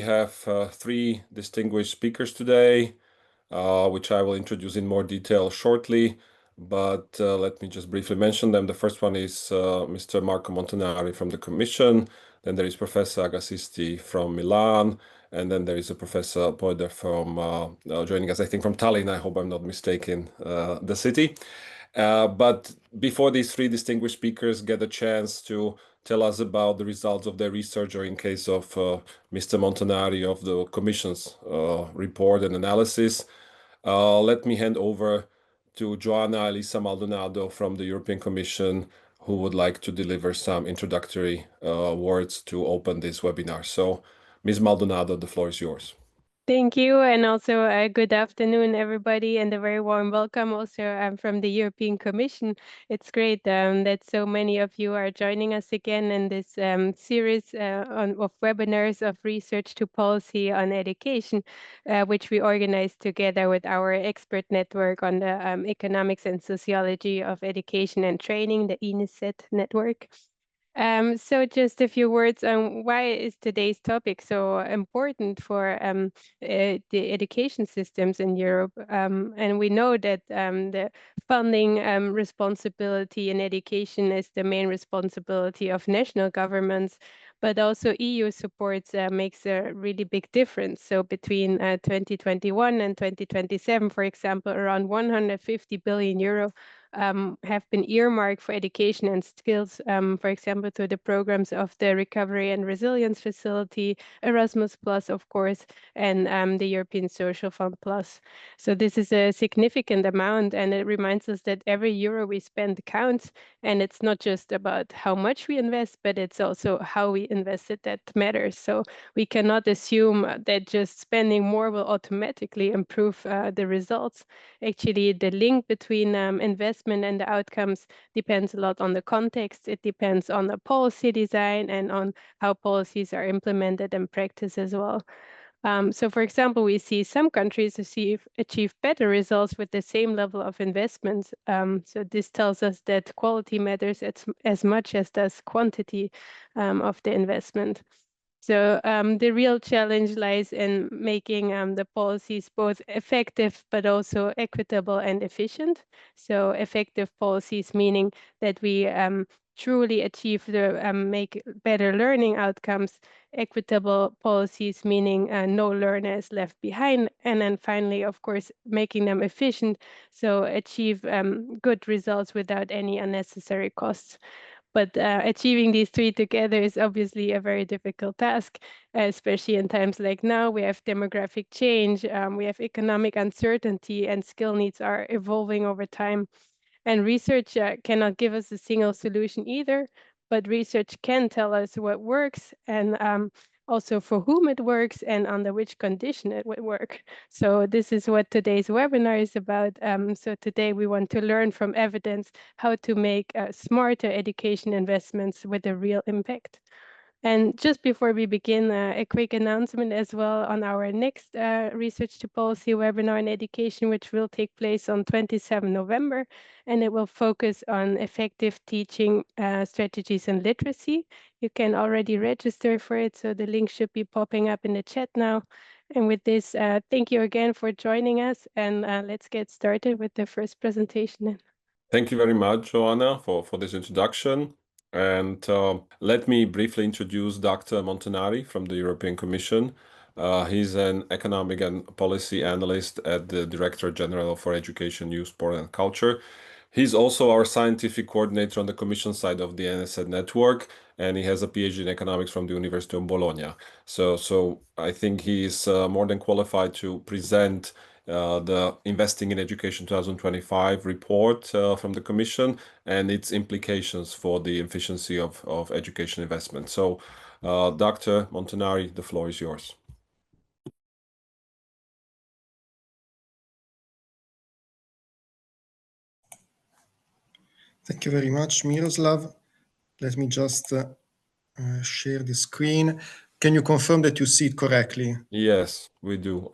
have three distinguished speakers today, which I will introduce in more detail shortly. But let me just briefly mention them. The first one is Mr. Marco Montanari from the Commission. Then there is Professor Agasisti from Milan. And then there is a Professor Põder from joining us, I think, from Tallinn. I hope I'm not mistaken, the city. But before these three distinguished speakers get a chance to tell us about the results of their research, or in case of Mr. Montanari, of the Commission's report and analysis, let me hand over to Joanna Elisa Maldonado from the European Commission, who would like to deliver some introductory words to open this webinar. So, Ms. Maldonado, the floor is yours. Thank you, and also good afternoon, everybody, and a very warm welcome also from the European Commission. It's great that so many of you are joining us again in this series of webinars of research to policy on education, which we organized together with our expert network on the economics and sociology of education and training, the ENISET network. So just a few words on why is today's topic so important for the education systems in Europe. And we know that the funding responsibility in education is the main responsibility of national governments, but also EU supports makes a really big difference. So between 2021 and 2027, for example, around 150 billion euro have been earmarked for education and skills, for example, through the programs of the Recovery and Resilience Facility, Erasmus Plus, of course, and the European Social Fund Plus. So this is a significant amount, and it reminds us that every euro we spend counts, and it's not just about how much we invest, but it's also how we invest it that matters. So we cannot assume that just spending more will automatically improve the results. Actually, the link between investment and the outcomes depends a lot on the context. It depends on the policy design and on how policies are implemented and practiced as well. So, for example, we see some countries achieve better results with the same level of investments. So this tells us that quality matters as much as does quantity of the investment. So the real challenge lies in making the policies both effective but also equitable and efficient. So effective policies meaning that we truly achieve the make better learning outcomes, equitable policies meaning no learner is left behind, and then finally, of course, making them efficient, so achieve good results without any unnecessary costs. But achieving these three together is obviously a very difficult task, especially in times like now. We have demographic change, we have economic uncertainty, and skill needs are evolving over time. And research cannot give us a single solution either, but research can tell us what works and also for whom it works and under which condition it would work. So this is what today's webinar is about. So today we want to learn from evidence how to make smarter education investments with a real impact. And just before we begin, a quick announcement as well on our next Research to Policy webinar in education, which will take place on 27 November, and it will focus on effective teaching strategies and literacy. You can already register for it, so the link should be popping up in the chat now. And with this, thank you again for joining us, and let's get started with the first presentation. Thank you very much, Joanna, for this introduction. And let me briefly introduce Dr. Montanari from the European Commission. He's an economic and policy analyst at the Director General for Education, Youth, Sport and Culture. He's also our scientific coordinator on the Commission side of the ENISET network, and he has a PhD in economics from the University of Bologna. So I think he is more than qualified to present the Investing in Education 2025 report from the Commission and its implications for the efficiency of education investment. So, Dr. Montanari, the floor is yours. Thank you very much, Miroslav. Let me just share the screen. Can you confirm that you see it correctly? Yes, we do.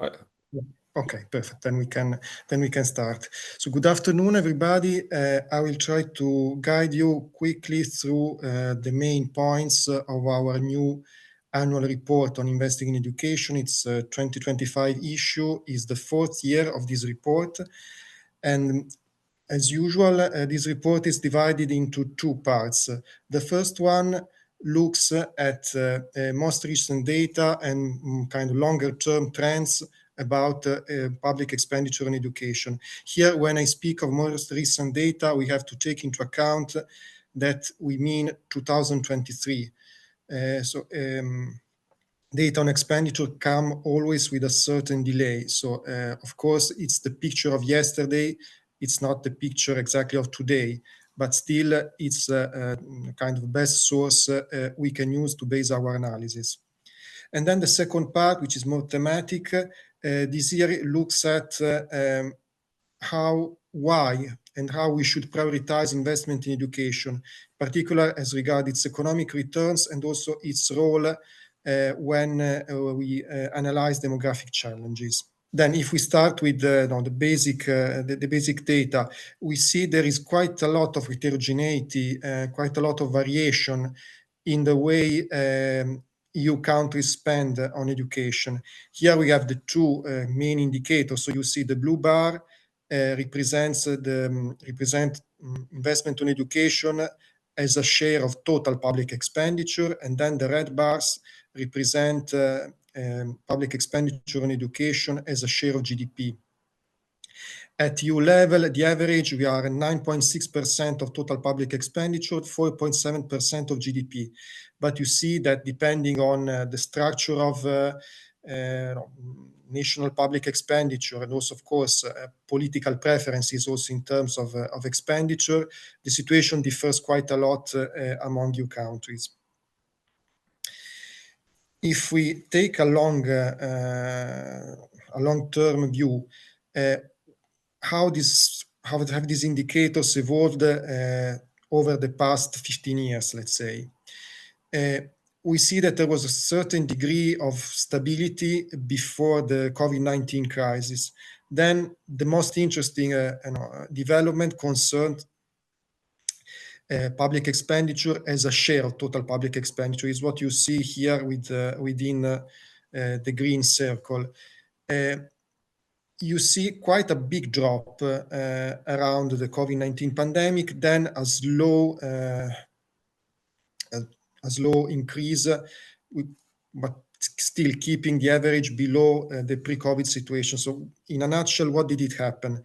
Okay, perfect. Then we can start. So good afternoon, everybody. I will try to guide you quickly through the main points of our new annual report on investing in education. It's a 2025 issue, is the 4th year of this report. And as usual, this report is divided into 2 parts. The first one looks at most recent data and kind of longer-term trends about public expenditure on education. Here, when I speak of most recent data, we have to take into account that we mean 2023. Data on expenditure come always with a certain delay. So, of course, it's the picture of yesterday. It's not the picture exactly of today, but still it's a kind of best source we can use to base our analysis. And then the second part, which is more thematic, this year looks at why and how we should prioritize investment in education, in particular as regards its economic returns and also its role when we analyze demographic challenges. Then if we start with the basic data, we see there is quite a lot of heterogeneity, quite a lot of variation in the way EU countries spend on education. Here we have the 2 main indicators. So you see the blue bar represent investment on education as a share of total public expenditure, and then the red bars represent public expenditure on education as a share of GDP. At EU level, the average, we are at 9.6% of total public expenditure, 4.7% of GDP. But you see that depending on the structure of national public expenditure and also, of course, political preferences also in terms of expenditure, the situation differs quite a lot among EU countries. If we take a long-term view, how have these indicators evolved over the past 15 years, let's say? We see that there was a certain degree of stability before the COVID-19 crisis. Then the most interesting development concerned public expenditure as a share of total public expenditure, is what you see here within the green circle. You see quite a big drop around the COVID-19 pandemic, then a slow increase, but still keeping the average below the pre-COVID situation. So in a nutshell, what did it happen?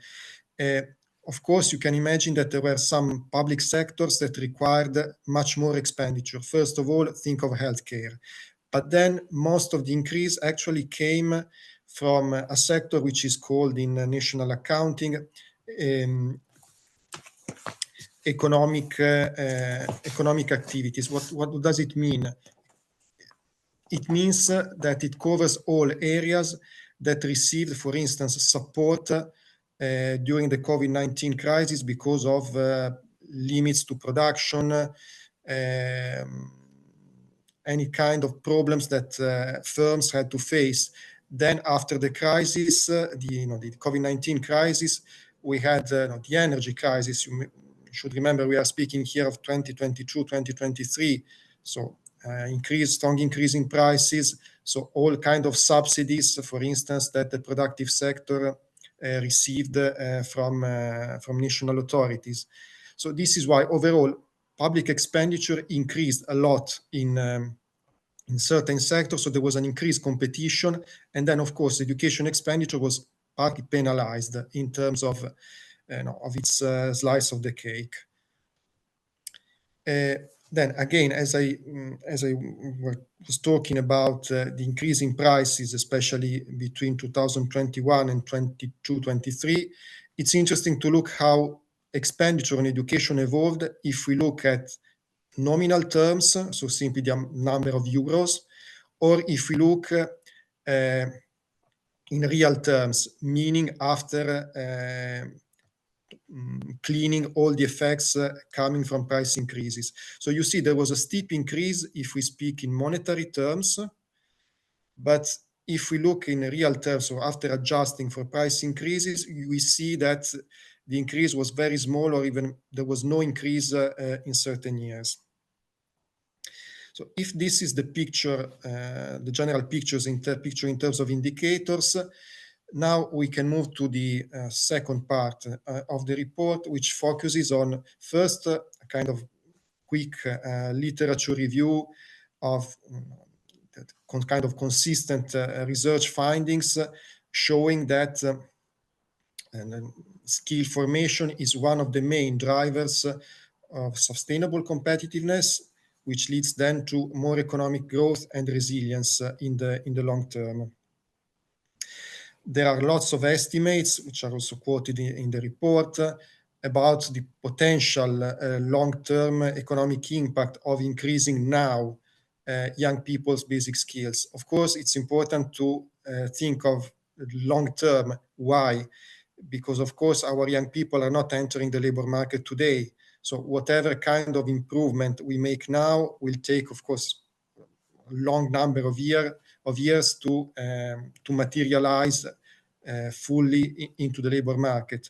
Of course, you can imagine that there were some public sectors that required much more expenditure. First of all, think of healthcare. But then most of the increase actually came from a sector which is called in national accounting economic activities. What does it mean? It means that it covers all areas that received, for instance, support during the COVID-19 crisis because of limits to production, any kind of problems that firms had to face. Then after the crisis, the COVID-19 crisis, we had the energy crisis. You should remember we are speaking here of 2022, 2023. So strong increase in prices. So all kind of subsidies, for instance, that the productive sector received from national authorities. So this is why overall public expenditure increased a lot in certain sectors. So there was an increased competition, and then of course education expenditure was partly penalized in terms of its slice of the cake. Then again, as I was talking about the increase in prices, especially between 2021 and 22-23, it's interesting to look how expenditure on education evolved if we look at nominal terms, so simply the number of euros, or if we look in real terms, meaning after cleaning all the effects coming from price increases. So you see there was a steep increase if we speak in monetary terms, but if we look in real terms, so after adjusting for price increases, we see that the increase was very small, or even there was no increase in certain years. So if this is the picture, the general picture in terms of indicators, now we can move to the second part of the report, which focuses on first a kind of quick literature review of kind of consistent research findings showing that skill formation is one of the main drivers of sustainable competitiveness, which leads then to more economic growth and resilience in the long term. There are lots of estimates, which are also quoted in the report, about the potential long-term economic impact of increasing now young people's basic skills. Of course, it's important to think of long-term. Why? Because, of course, our young people are not entering the labor market today. So whatever kind of improvement we make now will take, of course, a long number of years to materialize fully into the labor market.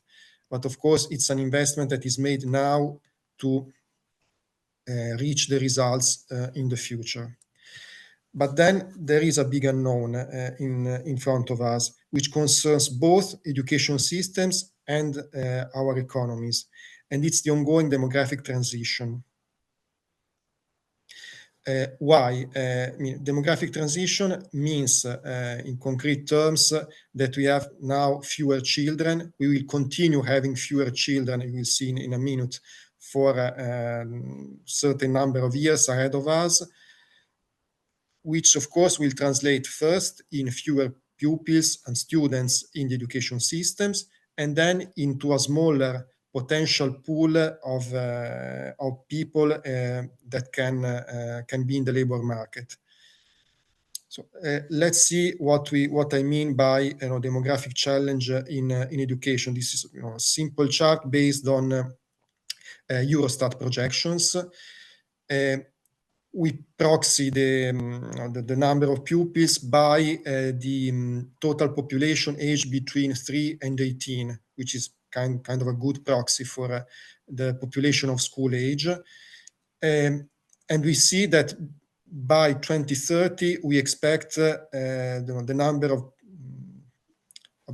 But of course, it's an investment that is made now to reach the results in the future. But then there is a big unknown in front of us, which concerns both education systems and our economies. And it's the ongoing demographic transition. Why? Demographic transition means, in concrete terms, that we have now fewer children. We will continue having fewer children, you will see in a minute, for a certain number of years ahead of us, which of course will translate first in fewer pupils and students in the education systems, and then into a smaller potential pool of people that can be in the labor market. So let's see what I mean by demographic challenge in education. This is a simple chart based on Eurostat projections. We proxy the number of pupils by the total population aged between 3 and 18, which is kind of a good proxy for the population of school age. And we see that by 2030, we expect the number of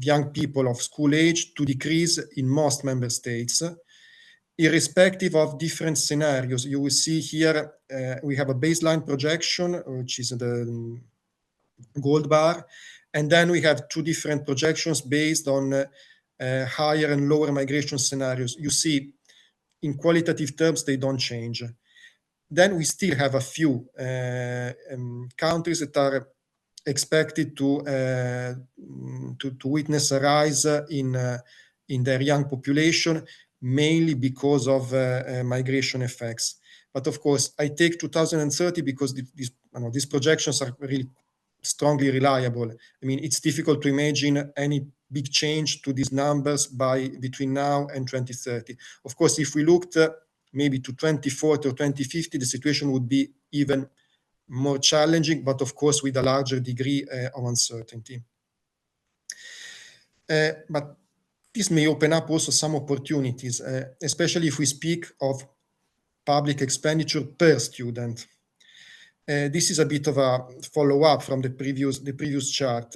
young people of school age to decrease in most member states, irrespective of different scenarios. You will see here, we have a baseline projection, which is the gold bar, and then we have two different projections based on higher and lower migration scenarios. You see, in qualitative terms, they don't change. Then we still have a few countries that are expected to witness a rise in their young population, mainly because of migration effects. But of course, I take 2030 because these projections are really strongly reliable. I mean, it's difficult to imagine any big change to these numbers between now and 2030. Of course, if we looked maybe to 2040 or 2050, the situation would be even more challenging, but of course with a larger degree of uncertainty. But this may open up also some opportunities, especially if we speak of public expenditure per student. This is a bit of a follow-up from the previous chart.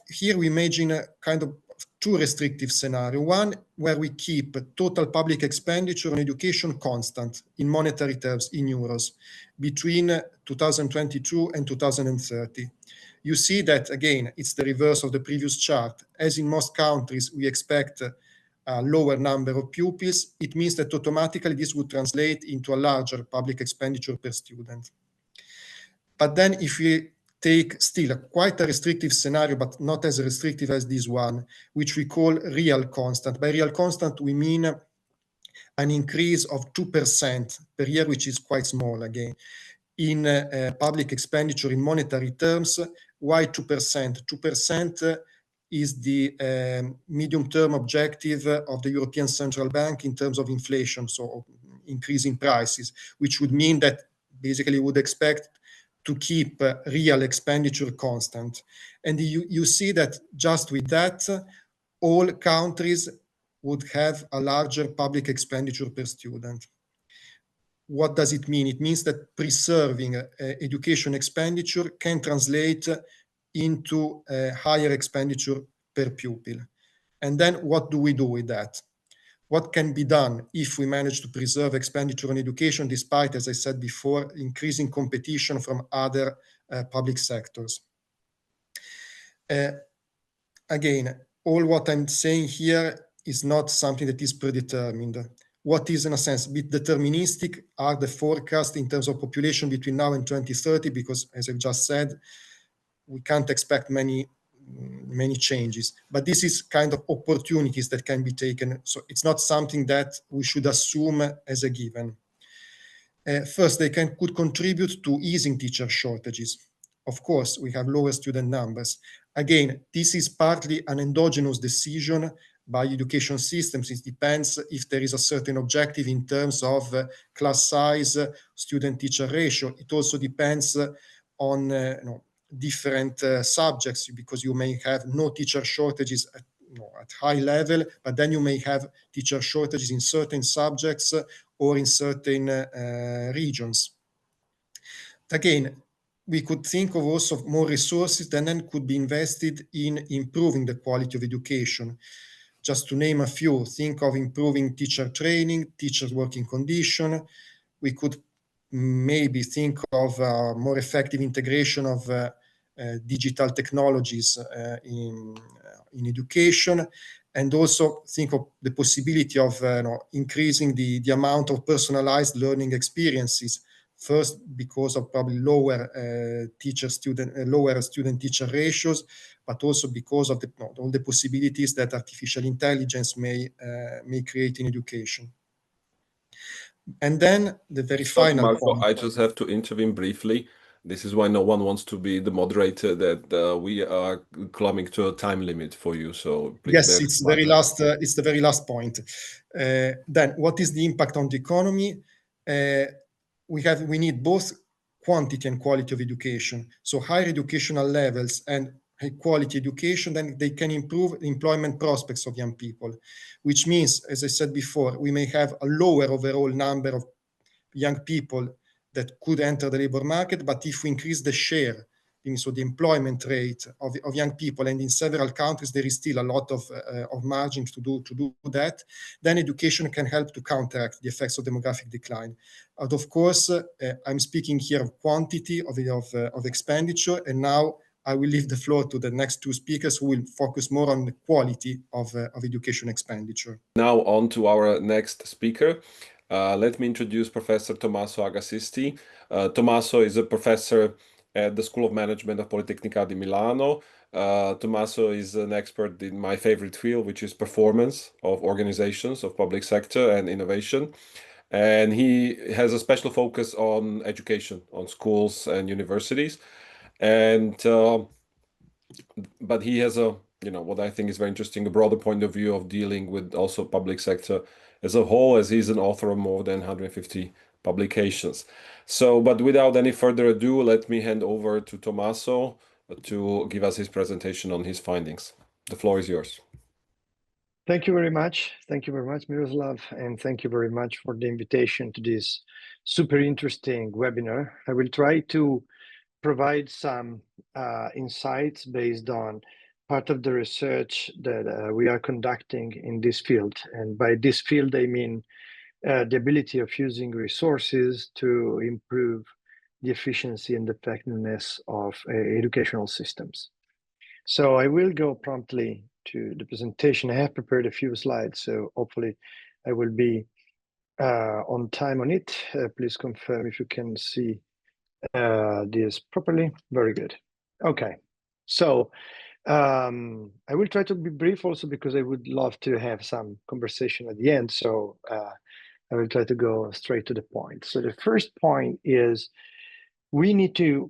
Here we imagine a kind of two restrictive scenario. One where we keep total public expenditure on education constant in monetary terms, in euros, between 2022 and 2030. You see that, again, it's the reverse of the previous chart. As in most countries, we expect a lower number of pupils. It means that automatically this would translate into a larger public expenditure per student. But then if we take still quite a restrictive scenario, but not as restrictive as this one, which we call real constant. By real constant, we mean an increase of 2% per year, which is quite small again, in public expenditure in monetary terms. Why 2%? 2% is the medium-term objective of the European Central Bank in terms of inflation, so increasing prices, which would mean that basically would expect to keep real expenditure constant. And you see that just with that, all countries would have a larger public expenditure per student. what does it mean? It means that preserving education expenditure can translate into a higher expenditure per pupil. And then what do we do with that? What can be done if we manage to preserve expenditure on education despite, as I said before, increasing competition from other public sectors? Again, all what I'm saying here is not something that is predetermined. What is, in a sense, a bit deterministic are the forecasts in terms of population between now and 2030, because, as I've just said, we can't expect many changes. But this is kind of opportunities that can be taken. So it's not something that we should assume as a given. First, they could contribute to easing teacher shortages. Of course, we have lower student numbers. Again, this is partly an endogenous decision by education systems. It depends if there is a certain objective in terms of class size, student-teacher ratio. It also depends on different subjects, because you may have no teacher shortages at high level, but then you may have teacher shortages in certain subjects or in certain regions. Again, we could think of also more resources that then could be invested in improving the quality of education. Just to name a few, think of improving teacher training, teachers' working condition. We could maybe think of more effective integration of digital technologies in education, and also think of the possibility of increasing the amount of personalized learning experiences. First, because of probably lower student-teacher ratios, but also because of all the possibilities that artificial intelligence may create in education. And then the very final Marco, point. I just have to intervene briefly. This is why no one wants to be the moderator, that we are coming to a time limit for you. So please. Yes, it's the very last point. Then what is the impact on the economy? We need both quantity and quality of education. So higher educational levels and high quality education, then they can improve the employment prospects of young people, which means, as I said before, we may have a lower overall number of young people that could enter the labor market, but if we increase the share, so the employment rate of young people, and in several countries there is still a lot of margin to do that, then education can help to counteract the effects of demographic decline. And of course, I'm speaking here of quantity of expenditure, and now I will leave the floor to the next two speakers who will focus more on the quality of education expenditure. Now on to our next speaker. Let me introduce Professor Tommaso Agasisti. Tommaso is a professor at the School of Management of Politecnica di Milano. Tommaso is an expert in my favorite field, which is performance of organizations of public sector and innovation. And he has a special focus on education, on schools and universities. And but he has a, what I think is very interesting, a broader point of view of dealing with also public sector as a whole, as he's an author of more than 150 publications. So, but without any further ado, let me hand over to Tommaso to give us his presentation on his findings. The floor is yours. Thank you very much. Thank you very much, Miroslav, and thank you very much for the invitation to this super interesting webinar. I will try to provide some insights based on part of the research that we are conducting in this field. And by this field, I mean the ability of using resources to improve the efficiency and effectiveness of educational systems. So I will go promptly to the presentation. I have prepared a few slides, so hopefully I will be on time on it. Please confirm if you can see this properly. Very good. Okay, so I will try to be brief also because I would love to have some conversation at the end. So I will try to go straight to the point. So the first point is we need to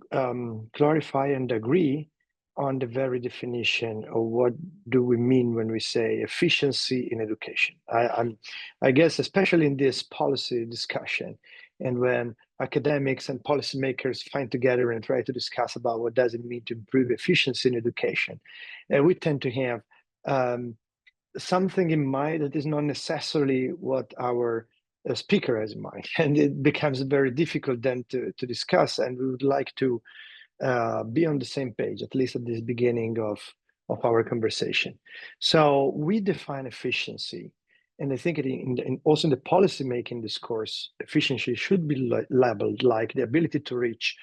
clarify and agree on the very definition of what do we mean when we say efficiency in education. I guess especially in this policy discussion, and when academics and policymakers find together and try to discuss about what does it mean to improve efficiency in education, we tend to have something in mind that is not necessarily what our speaker has in mind, and it becomes very difficult then to discuss, and we would like to be on the same page, at least at this beginning of our conversation. So we define efficiency, and I think also in the policy-making discourse, efficiency should be labeled like the ability to reach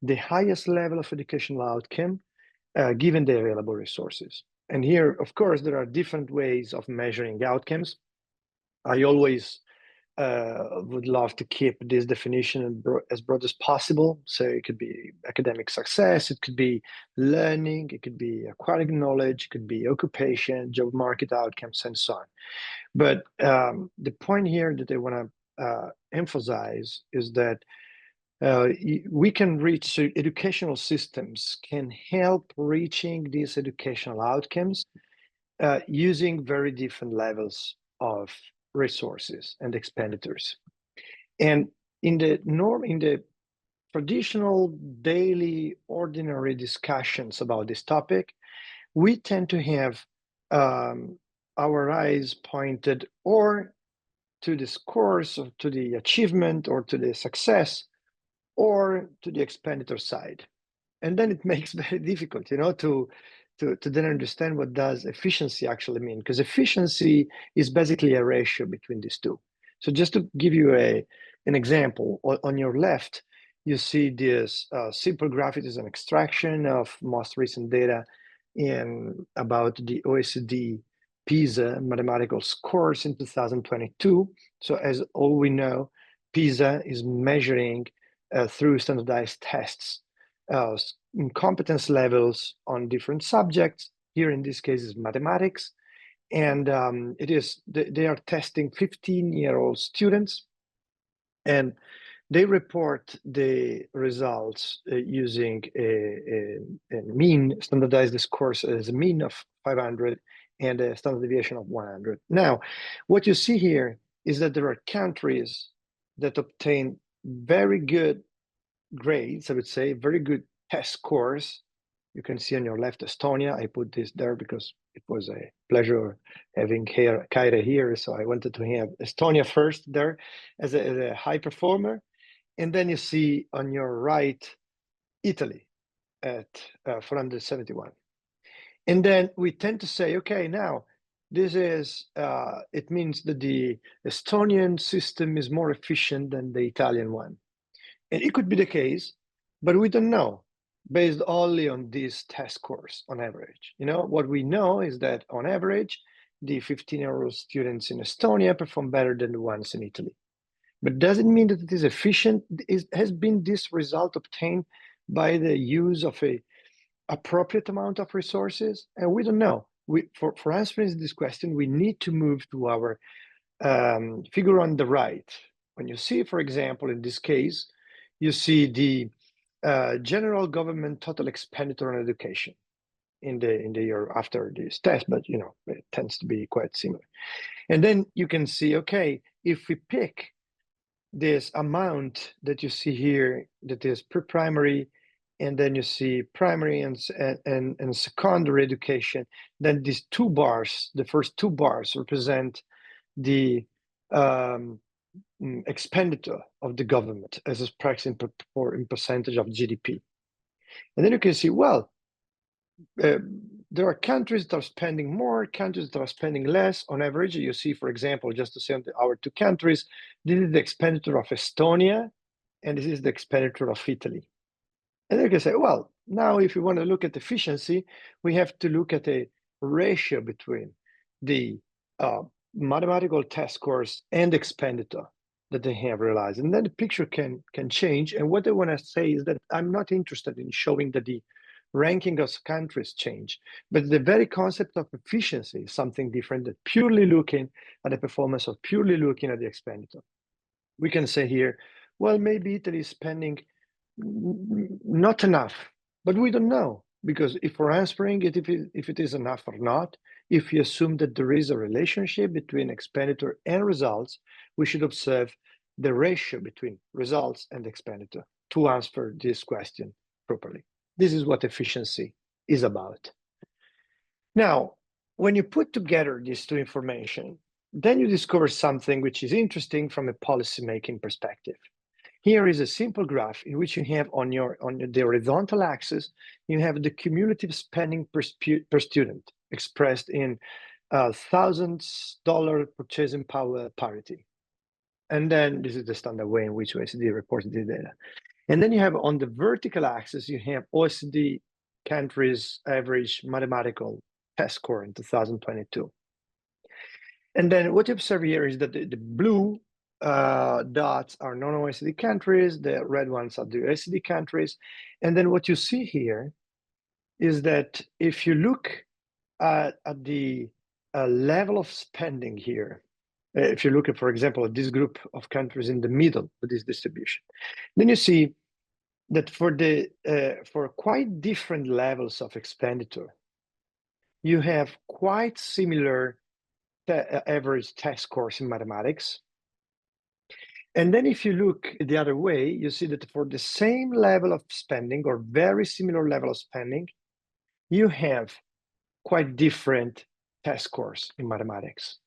the highest level of educational outcome given the available resources. And here, of course, there are different ways of measuring outcomes. I always would love to keep this definition as broad as possible. So it could be academic success, it could be learning, it could be acquiring knowledge, it could be occupation, job market outcomes, and so on. But the point here that I want to emphasize is that we can reach, so educational systems can help reaching these educational outcomes using very different levels of resources and expenditures. And in the traditional daily ordinary discussions about this topic, we tend to have our eyes pointed or to the scores or to the achievement or to the success or to the expenditure side. And then it makes it very difficult, to then understand what does efficiency actually mean, because efficiency is basically a ratio between these two. So just to give you an example, on your left, you see this simple graphic is an extraction of most recent data about the OECD PISA mathematical scores in 2022. So as all we know, PISA is measuring through standardized tests competence levels on different subjects. Here in this case is mathematics, and they are testing 15-year-old students, and they report the results using a mean standardized scores as a mean of 500 and a standard deviation of 100. Now, what you see here is that there are countries that obtain very good grades, I would say, very good test scores. You can see on your left Estonia. I put this there because it was a pleasure having Kaire here, so I wanted to have Estonia first there as a high performer. And then you see on your right Italy at 471. And then we tend to say, okay, now this is, it means that the Estonian system is more efficient than the Italian one. And it could be the case, but we don't know based only on these test scores on average. What we know is that on average, the 15-year-old students in Estonia perform better than the ones in Italy. But does it mean that it is efficient? Has been this result obtained by the use of an appropriate amount of resources? And we don't know. For answering this question, we need to move to our figure on the right. When you see, for example, in this case, you see the general government total expenditure on education in the year after this test, but it tends to be quite similar. And then you can see, okay, if we pick this amount that you see here, that is pre-primary, and then you see primary and secondary education, then these two bars, the first two bars represent the expenditure of the government as expressed in percentage of GDP. And then you can see, well, there are countries that are spending more, countries that are spending less. On average, you see, for example, just to say our two countries, this is the expenditure of Estonia, and this is the expenditure of Italy. And then you can say, well, now if you want to look at efficiency, we have to look at a ratio between the mathematical test scores and expenditure that they have realized. And then the picture can change. And what I want to say is that I'm not interested in showing that the ranking of countries change, but the very concept of efficiency is something different than purely looking at the performance or purely looking at the expenditure. We can say here, well, maybe Italy is spending not enough, but we don't know, because if we're answering it, if it is enough or not, if you assume that there is a relationship between expenditure and results, we should observe the ratio between results and expenditure to answer this question properly. This is what efficiency is about. Now, when you put together these two information, then you discover something which is interesting from a policymaking perspective. Here is a simple graph in which you have on the horizontal axis, you have the cumulative spending per student expressed in $1,000 purchasing power parity. And then this is the standard way in which OECD reports the data. And then you have on the vertical axis, you have OECD countries' average mathematical test score in 2022. And then what you observe here is that the blue dots are non-OECD countries, the red ones are the OECD countries. And then what you see here is that if you look at the level of spending here, if you look at, for example, at this group of countries in the middle of this distribution, then you see that for quite different levels of expenditure, you have quite similar average test scores in mathematics. And then if you look the other way, you see that for the same level of spending or very similar level of spending, you have quite different test scores in mathematics.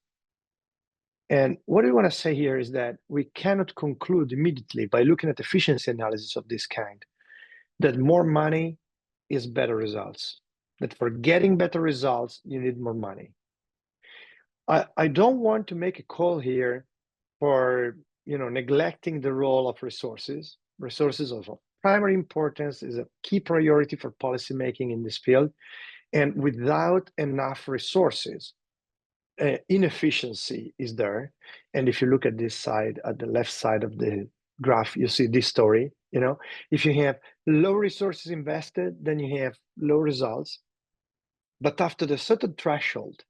And what we want to say here is that we cannot conclude immediately by looking at efficiency analysis of this kind, that more money is better results, that for getting better results, you need more money. I don't want to make a call here for neglecting the role of resources. Resources of primary importance is a key priority for policymaking in this field. And without enough resources, inefficiency is there. And if you look at this side, at the left side of the graph, you see this story. If you have low resources invested, then you have low results. But after the certain threshold,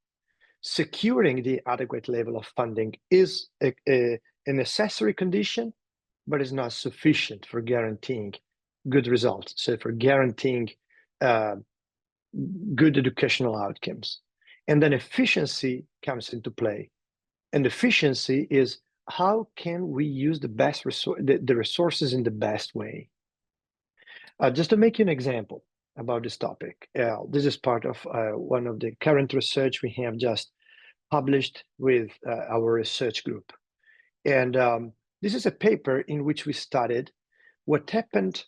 securing the adequate level of funding is a necessary condition, but is not sufficient for guaranteeing good results. So for guaranteeing good educational outcomes. And then efficiency comes into play. And efficiency is how can we use the best the resources in the best way? Just to make you an example about this topic, this is part of one of the current research we have just published with our research group. And this is a paper in which we studied what happened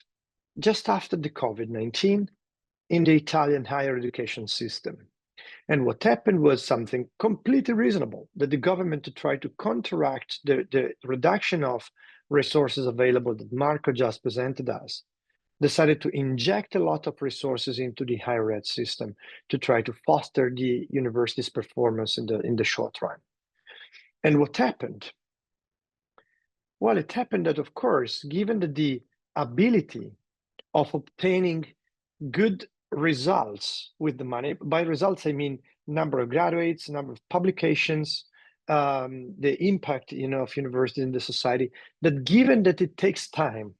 just after the COVID-19 in the Italian higher education system. And what happened was something completely reasonable, that the government, to try to counteract the reduction of resources available that Marco just presented us, decided to inject a lot of resources into the higher ed system to try to foster the university's performance in the short run. And what happened? Well, it happened that, of course, given that the ability of obtaining good results with the money, by results I mean number of graduates, number of publications, the impact of universities in the society, that given that it takes time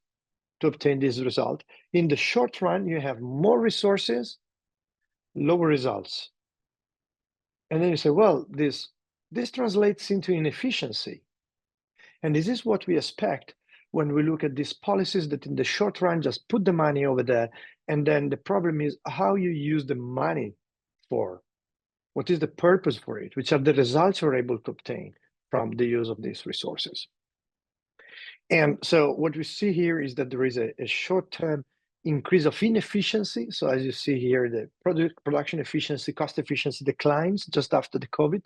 to obtain this result, in the short run you have more resources, lower results. And then you say, well, this translates into inefficiency. And this is what we expect when we look at these policies that in the short run just put the money over there. And then the problem is how you use the money for. What is the purpose for it? Which are the results you're able to obtain from the use of these resources? And so what we see here is that there is a short-term increase of inefficiency. So as you see here, the production efficiency, cost efficiency declines just after the COVID.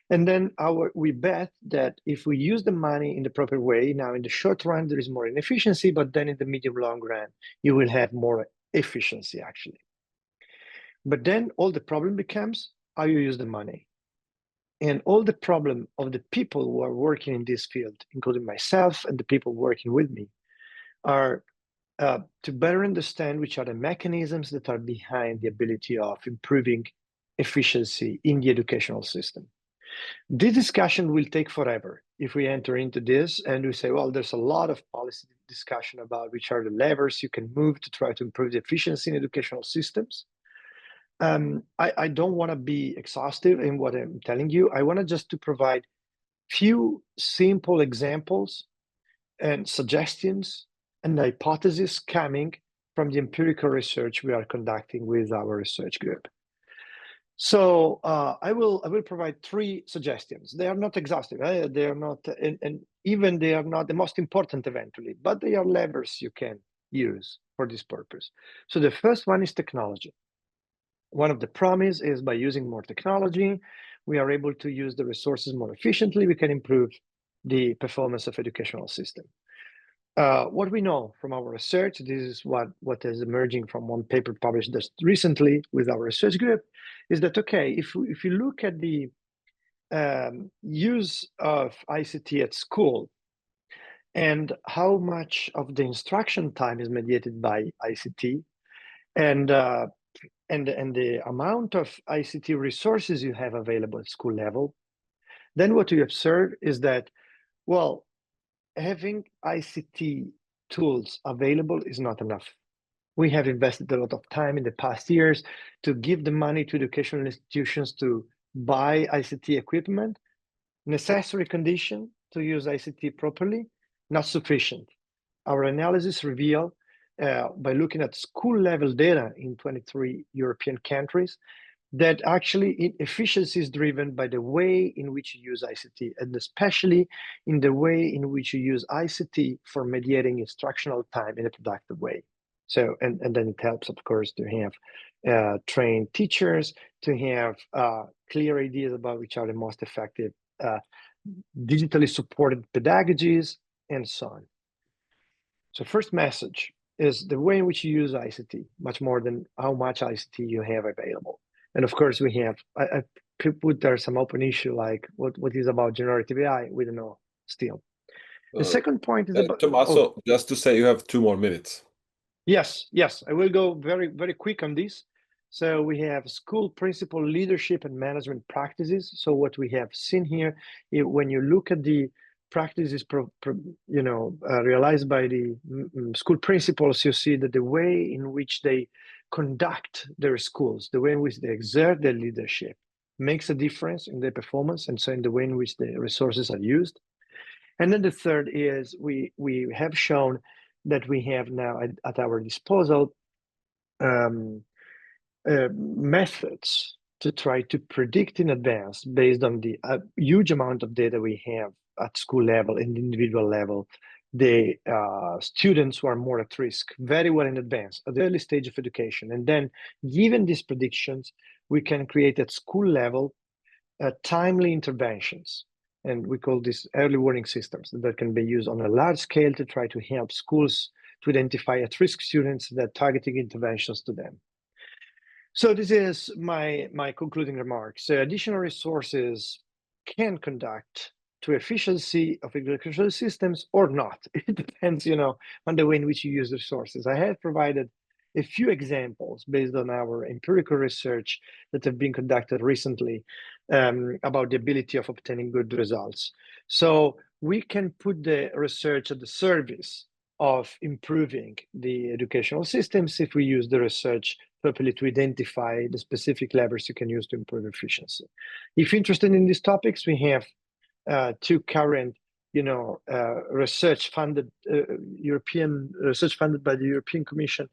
And then we bet that if we use the money in the proper way, now in the short run, there is more inefficiency, but then in the medium long run, you will have more efficiency actually. But then all the problem becomes how you use the money. And all the problem of the people who are working in this field, including myself and the people working with me, are to better understand which are the mechanisms that are behind the ability of improving efficiency in the educational system. This discussion will take forever if we enter into this and we say, well, there's a lot of policy discussion about which are the levers you can move to try to improve the efficiency in educational systems. I don't want to be exhaustive in what I'm telling you. I want to just to provide few simple examples and suggestions and hypotheses coming from the empirical research we are conducting with our research group. So I will provide 3 suggestions. They are not exhaustive. They are not, and even they are not the most important eventually, but they are levers you can use for this purpose. So the first one is technology. One of the promise is by using more technology, we are able to use the resources more efficiently. We can improve the performance of educational system. What we know from our research, this is what is emerging from one paper published just recently with our research group, is that, okay, if you look at the use of ICT at school and how much of the instruction time is mediated by ICT, and the amount of ICT resources you have available at school level, then what we observe is that, well, having ICT tools available is not enough. We have invested a lot of time in the past years to give the money to educational institutions to buy ICT equipment. Necessary condition to use ICT properly, not sufficient. Our analysis reveal, by looking at school level data in 23 European countries, that actually efficiency is driven by the way in which you use ICT, and especially in the way in which you use ICT for mediating instructional time in a productive way. So, and then it helps, of course, to have trained teachers, to have clear ideas about which are the most effective digitally supported pedagogies, and so on. So first message is the way in which you use ICT, much more than how much ICT you have available. And of course, we have, I put there some open issue like what is about generative AI, we don't know still. The second point is about— Tommaso, just to say you have 2 more minutes. Yes, I will go very, very quick on this. So we have school principal leadership and management practices. So what we have seen here, when you look at the practices, realized by the school principals, you see that the way in which they conduct their schools, the way in which they exert their leadership, makes a difference in their performance, and so in the way in which the resources are used. And then the third is we have shown that we have now at our disposal methods to try to predict in advance, based on the huge amount of data we have at school level and individual level, the students who are more at risk very well in advance at the early stage of education. And then given these predictions, we can create at school level timely interventions. And we call this early warning systems that can be used on a large scale to try to help schools to identify at-risk students that targeting interventions to them. So this is my concluding remarks. So additional resources can conduct to efficiency of educational systems or not. It depends, on the way in which you use resources. I have provided a few examples based on our empirical research that have been conducted recently about the ability of obtaining good results. So we can put the research at the service of improving the educational systems if we use the research properly to identify the specific levers you can use to improve efficiency. If interested in these topics, we have 2 current, research funded, European research funded by the European Commission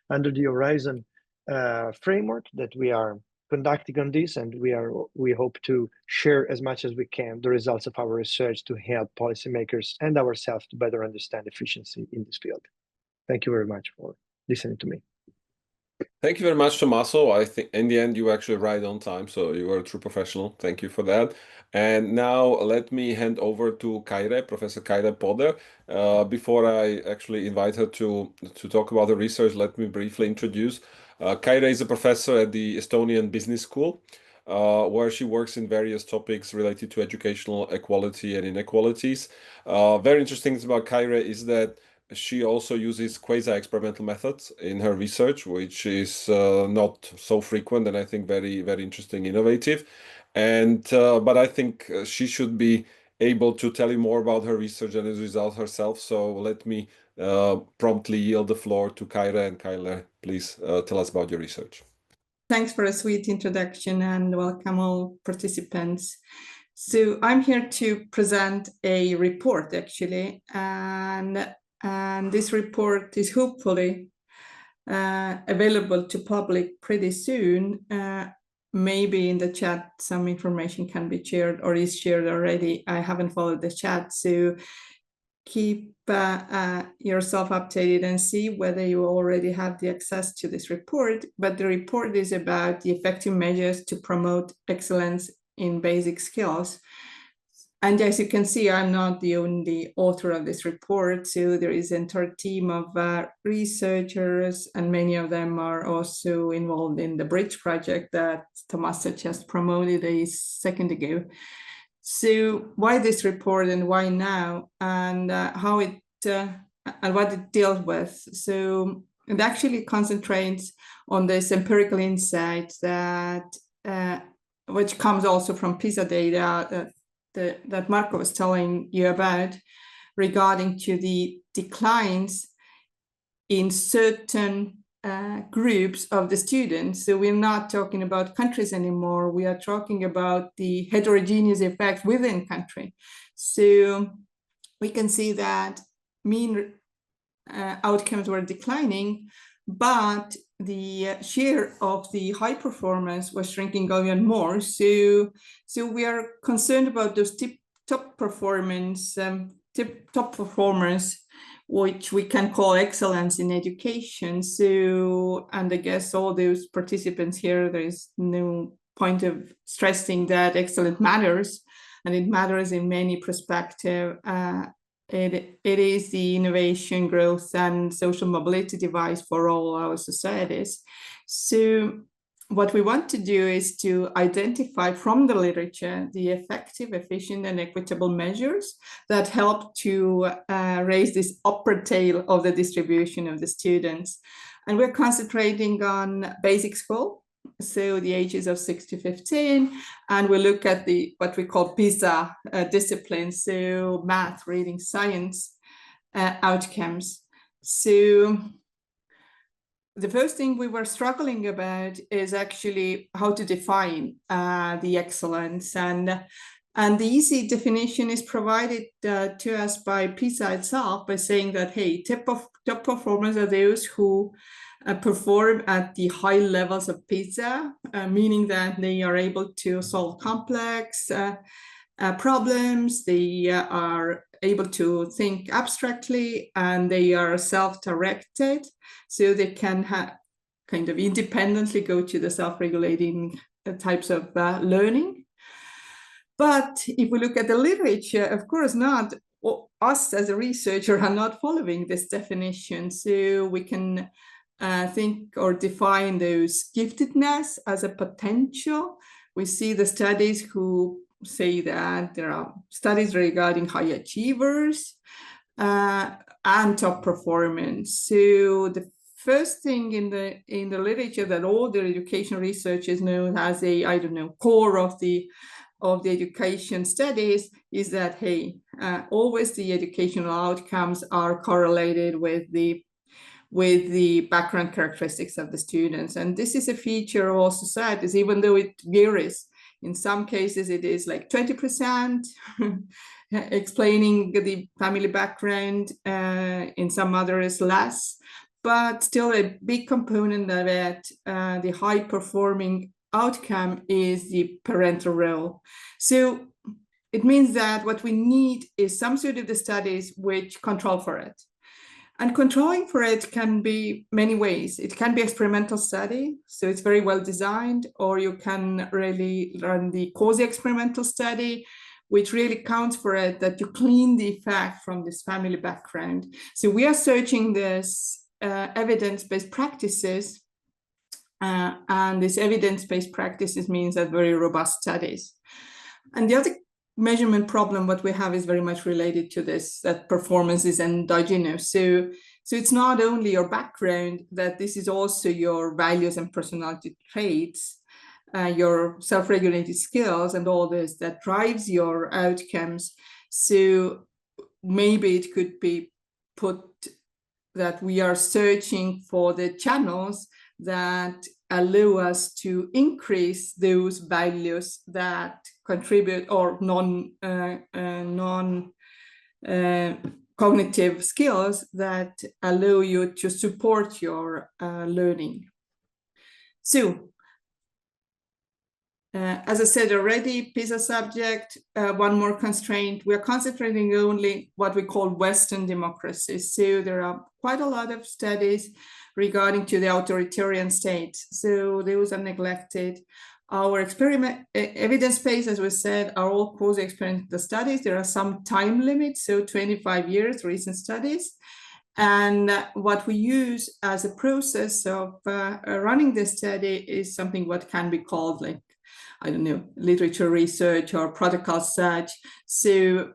under the Horizon framework that we are conducting on this, and we hope to share as much as we can the results of our research to help policymakers and ourselves to better understand efficiency in this field. Thank you very much for listening to me. Thank you very much, Tommaso. I think in the end you were actually right on time, so you were a true professional. Thank you for that. And now let me hand over to Kaire, Professor Kaire Põder. Before I actually invite her to talk about the research, let me briefly introduce. Kaire is a professor at the Estonian Business School, where she works in various topics related to educational equality and inequalities. Very interesting thing about Kaire is that she also uses quasi-experimental methods in her research, which is not so frequent and I think very, very interesting, innovative. And but I think she should be able to tell you more about her research and the results herself. So let me promptly yield the floor to Kaire. And Kaire, please tell us about your research. Thanks for a sweet introduction and welcome all participants. So I'm here to present a report actually, and this report is hopefully available to public pretty soon. maybe in the chat some information can be shared or is shared already. I haven't followed the chat, so keep yourself updated and see whether you already have the access to this report. But the report is about the effective measures to promote excellence in basic skills. And as you can see, I'm not the only author of this report. So there is an entire team of researchers, and many of them are also involved in the Bridge project that Tommaso just promoted a second ago. So why this report and why now, and how it and what it deals with? So it actually concentrates on this empirical insight that which comes also from PISA data that Marco was telling you about, regarding to the declines in certain groups of the students. So we're not talking about countries anymore. We are talking about the heterogeneous effects within country. So we can see that mean outcomes were declining, but the share of the high performance was shrinking even more. So we are concerned about those top performers, which we can call excellence in education. So, and I guess all those participants here, there is no point of stressing that excellence matters, and it matters in many perspectives. It is the innovation, growth, and social mobility device for all our societies. So what we want to do is to identify from the literature the effective, efficient, and equitable measures that help to raise this upper tail of the distribution of the students. And we're concentrating on basic school, so the ages of 6 to 15, and we look at the what we call PISA disciplines, so math, reading, science outcomes. So the first thing we were struggling about is actually how to define the excellence, and the easy definition is provided to us by PISA itself, by saying that, hey, top performers are those who perform at the high levels of PISA, meaning that they are able to solve complex problems, they are able to think abstractly, and they are self-directed, so they can kind of independently go to the self-regulating types of learning. But if we look at the literature, of course not, us as a researcher are not following this definition, so we can think or define those giftedness as a potential. We see the studies who say that there are studies regarding high achievers and top performance. So the first thing in the literature that all the education research is known as a, I don't know, core of the education studies is that, hey, always the educational outcomes are correlated with the background characteristics of the students. And this is a feature of all societies, even though it varies. In some cases, it is like 20% explaining the family background. In some others, less. But still a big component of it, the high performing outcome is the parental role. So it means that what we need is some sort of the studies which control for it. And controlling for it can be many ways. It can be experimental study, so it's very well designed, or you can really run the quasi-experimental study, which really counts for it, that you clean the effect from this family background. So we are searching this evidence-based practices, and this evidence-based practices means that very robust studies. And the other measurement problem what we have is very much related to this, that performance is endogenous. So it's not only your background, that this is also your values and personality traits, your self-regulated skills and all this that drives your outcomes. So maybe it could be put that we are searching for the channels that allow us to increase those values that contribute, or cognitive skills that allow you to support your learning. So As I said already, PISA subject, one more constraint, we're concentrating only what we call Western democracies. So there are quite a lot of studies regarding to the authoritarian states. So those are neglected. Our evidence base, as we said, are all quasi-experimental studies. There are some time limits, so 25 years, recent studies. And what we use as a process of running this study is something what can be called like, I don't know, literature research or protocol search. And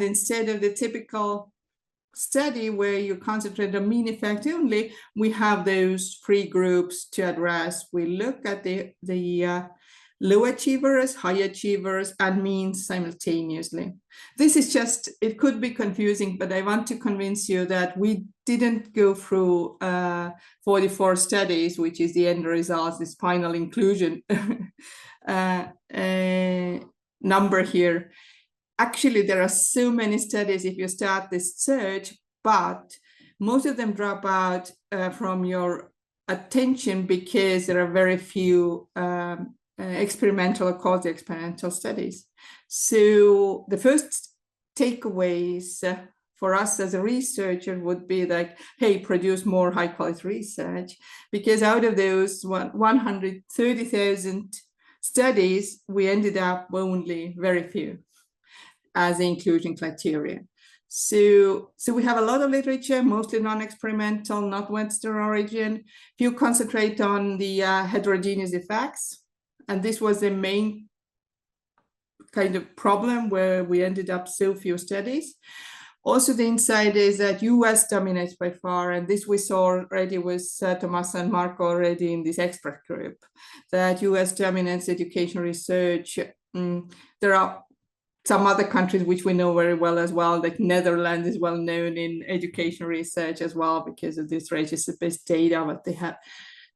instead of the typical study where you concentrate on mean effect only, we have those three groups to address. We look at the low achievers, high achievers, and means simultaneously. This is just, it could be confusing, but I want to convince you that we didn't go through 44 studies, which is the end result, this final inclusion number here. Actually, there are so many studies if you start this search, but most of them drop out from your attention because there are very few experimental or quasi-experimental studies. So the first takeaways for us as a researcher would be like, hey, produce more high quality research, because out of those 130,000 studies, we ended up only very few as the inclusion criteria. So we have a lot of literature, mostly non-experimental, not Western origin. Few concentrate on the heterogeneous effects. And this was the main kind of problem where we ended up so few studies. Also, the insight is that US dominates by far, and this we saw already with Tommaso and Marco already in this expert group, that US dominates education research. There are some other countries which we know very well as well, like Netherlands is well known in education research as well because of this register-based data that they have.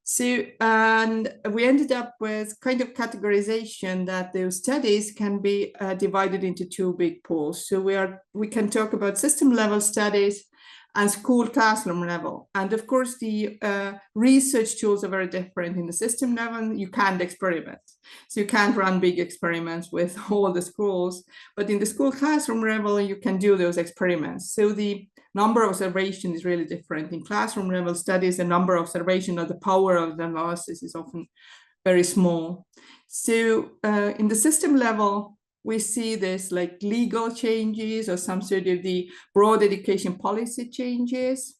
So, and we ended up with kind of categorization that those studies can be divided into two big pools. So we can talk about system level studies and school classroom level. And of course, the research tools are very different. In the system level, you can't experiment. So you can't run big experiments with all the schools, but in the school classroom level, you can do those experiments. So the number of observation is really different. In classroom level studies, the number of observation or the power of the analysis is often very small. So in the system level, we see this like legal changes or some sort of the broad education policy changes,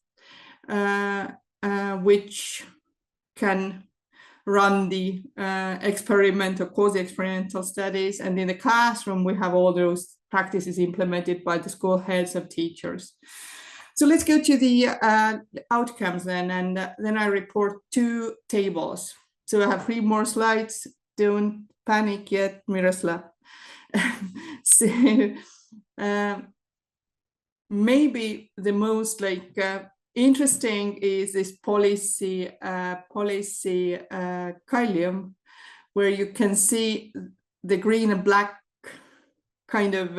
which can run the experimental, quasi-experimental studies. And in the classroom, we have all those practices implemented by the school heads of teachers. So let's go to the outcomes then, and then I report two tables. So I have 3 more slides. Don't panic yet, Miroslav. So maybe the most like interesting is this policy column, where you can see the green and black kind of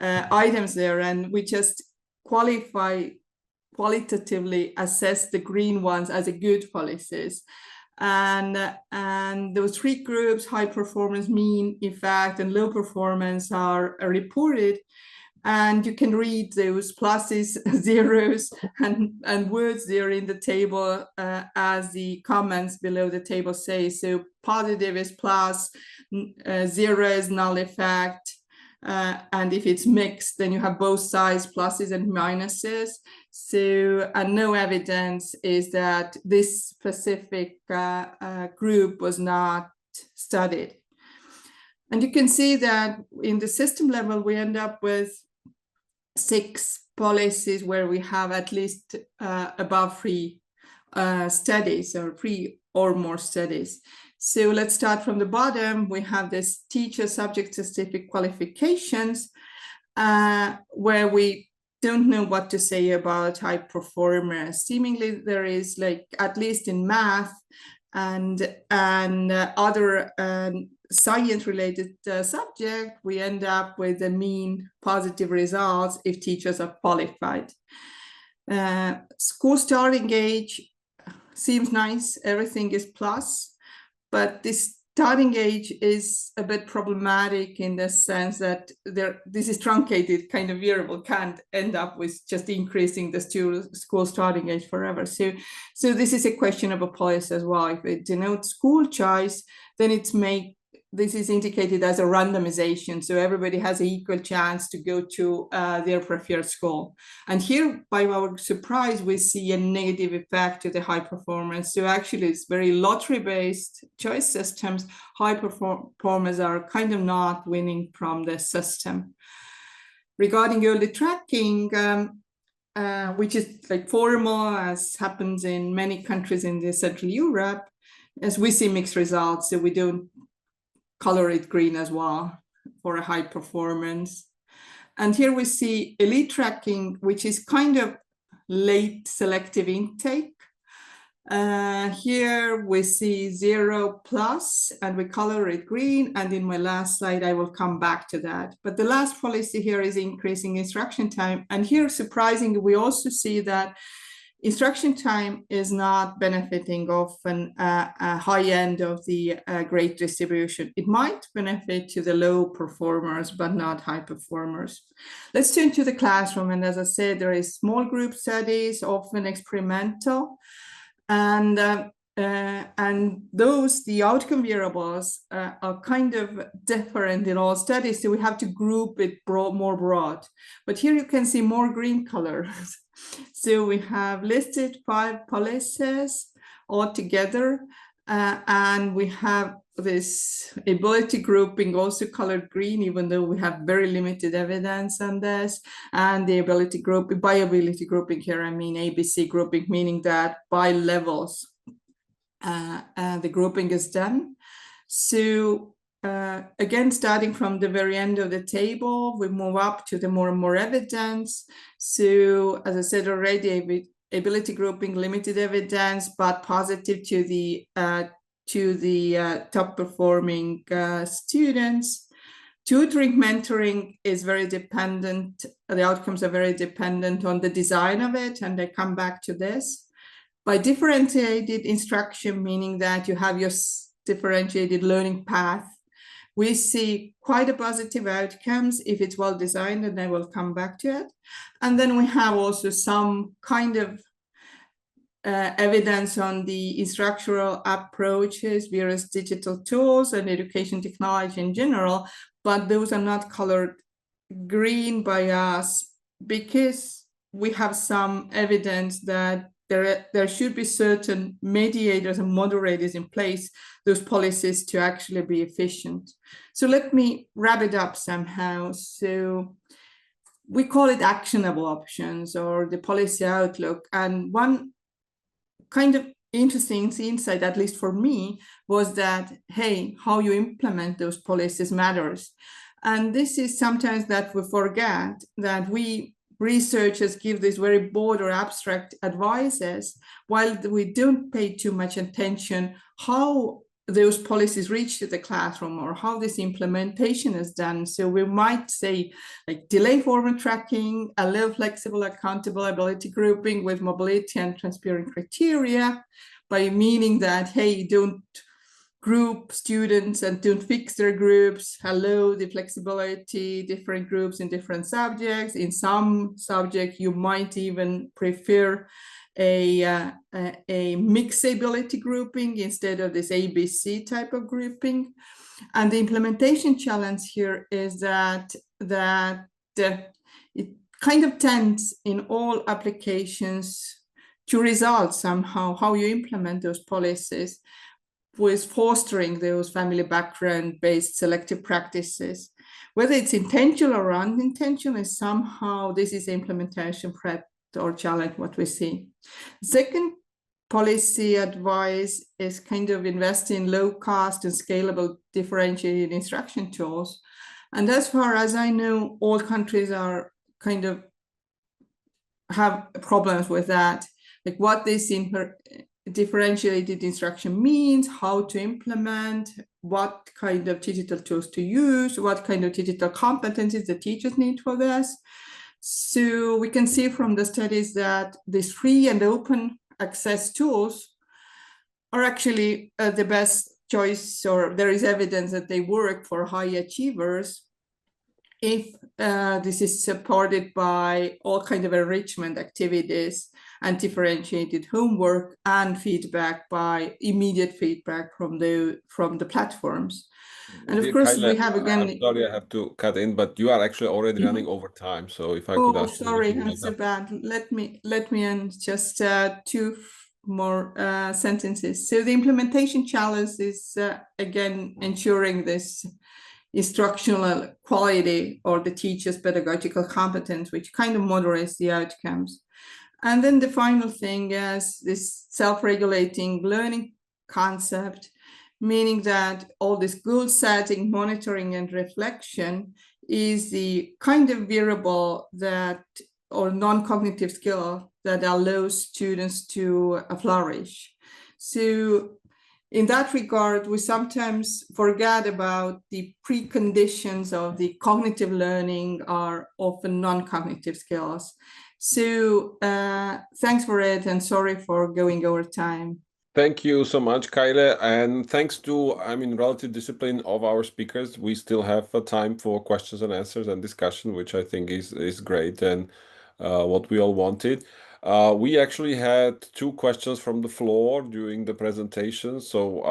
items there, and we just qualitatively assess the green ones as a good policies. And those 3 groups, high performance, mean effect, and low performance, are reported. And you can read those pluses, zeros, and words there in the table as the comments below the table say. So positive is plus, 0 is null effect. And if it's mixed, then you have both sides, pluses and minuses. So, and no evidence is that this specific group was not studied. And you can see that in the system level, we end up with 6 policies where we have at least above 3 studies, or 3 or more studies. So let's start from the bottom. We have this teacher subject-specific qualifications, where we don't know what to say about high performers. Seemingly there is, like, at least in math and other science-related subject, we end up with the mean positive results if teachers are qualified. School starting age, seems nice, everything is plus, but this starting age is a bit problematic in the sense that this is truncated kind of variable, can't end up with just increasing the school starting age forever. So this is a question of a policy as well. If it denotes school choice, then this is indicated as a randomization. So everybody has an equal chance to go to their preferred school. And here, by our surprise, we see a negative effect to the high performance. So actually, it's very lottery-based choice systems. High performers are kind of not winning from the system. Regarding early tracking, which is like formal, as happens in many countries in the Central Europe, as we see mixed results, so we don't color it green as well for a high performance. And here we see elite tracking, which is kind of late selective intake. Here we see 0+, and we color it green. And in my last slide, I will come back to that. But the last policy here is increasing instruction time. And here, surprisingly, we also see that instruction time is not benefiting often a high end of the grade distribution. It might benefit to the low performers, but not high performers. Let's turn to the classroom. And as I said, there is small group studies, often experimental. And those, the outcome variables are kind of different in all studies. So we have to group it more broad. But here you can see more green colors. So we have listed 5 policies altogether, and we have this ability grouping also colored green, even though we have very limited evidence on this. And the ability grouping, by ability grouping here, I mean ABC grouping, meaning that by levels, the grouping is done. So again, starting from the very end of the table, we move up to the more and more evidence. So as I said already, ability grouping, limited evidence, but positive to the top performing students. Tutoring, mentoring is very dependent. The outcomes are very dependent on the design of it, and I come back to this. By differentiated instruction, meaning that you have your differentiated learning path, we see quite a positive outcomes if it's well designed, and I will come back to it. And then we have also some kind of evidence on the instructional approaches, various digital tools and education technology in general, but those are not colored green by us because we have some evidence that there should be certain mediators and moderators in place, those policies to actually be efficient. So let me wrap it up somehow. So we call it actionable options or the policy outlook. And one kind of interesting insight, at least for me, was that, hey, how you implement those policies matters. And this is sometimes that we forget, that we researchers give these very broad or abstract advices, while we don't pay too much attention how those policies reach to the classroom or how this implementation is done. So we might say like delay forward tracking, allow flexible accountable ability grouping with mobility and transparent criteria, by meaning that, hey, don't group students and don't fix their groups, allow the flexibility, different groups in different subjects. In some subject, you might even prefer a mixed ability grouping instead of this ABC type of grouping. And the implementation challenge here is that it kind of tends in all applications to result somehow how you implement those policies with fostering those family background-based selective practices. Whether it's intentional or unintentional, somehow this is implementation threat or challenge what we see. Second policy advice is kind of invest in low cost and scalable differentiated instruction tools. And as far as I know, all countries are kind of have problems with that, like what this differentiated instruction means, how to implement, what kind of digital tools to use, what kind of digital competencies the teachers need for this. So we can see from the studies that these free and open access tools are actually the best choice, or there is evidence that they work for high achievers if this is supported by all kind of enrichment activities and differentiated homework and feedback by immediate feedback from the platforms. And of course, Kaire, we have again. I'm sorry, I have to cut in, but you are actually already running over time. So if I could ask you. Oh, sorry, I'm so bad. Let me end just 2 more sentences. So the implementation challenge is again ensuring this instructional quality or the teacher's pedagogical competence, which kind of moderates the outcomes. And then the final thing is this self-regulating learning concept, meaning that all this goal setting, monitoring, and reflection is the kind of variable that, or non-cognitive skill that allows students to flourish. So in that regard, we sometimes forget about the preconditions of the cognitive learning are often non-cognitive skills. So thanks for it, and sorry for going over time. Thank you so much, Kaire, and thanks to, relative discipline of our speakers, we still have time for questions and answers and discussion, which I think is great and what we all wanted. We actually had 2 questions from the floor during the presentation, so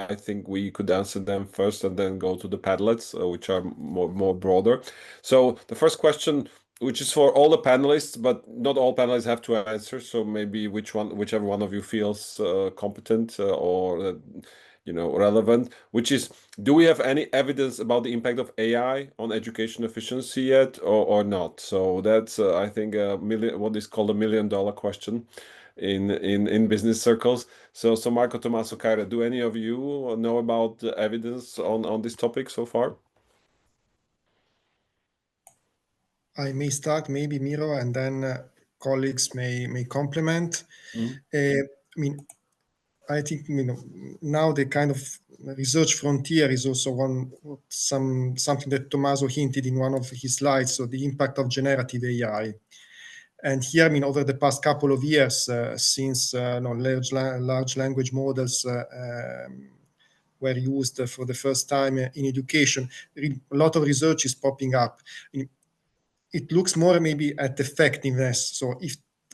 I think we could answer them first and then go to the Padlets, which are more broader. So the first question, which is for all the panelists, but not all panelists have to answer. So maybe whichever one of you feels competent or relevant, which is, do we have any evidence about the impact of AI on education efficiency yet, or not? So that's I think what is called $1 million question in business circles. So Marco, Tommaso, Kaire, do any of you know about the evidence on this topic so far? I may start, maybe Miro, and then colleagues may complement. I think now the kind of research frontier is also something that Tommaso hinted in one of his slides. So the impact of generative AI, and here over the past couple of years, since large language models were used for the first time in education, a lot of research is popping up. It looks more maybe at effectiveness. So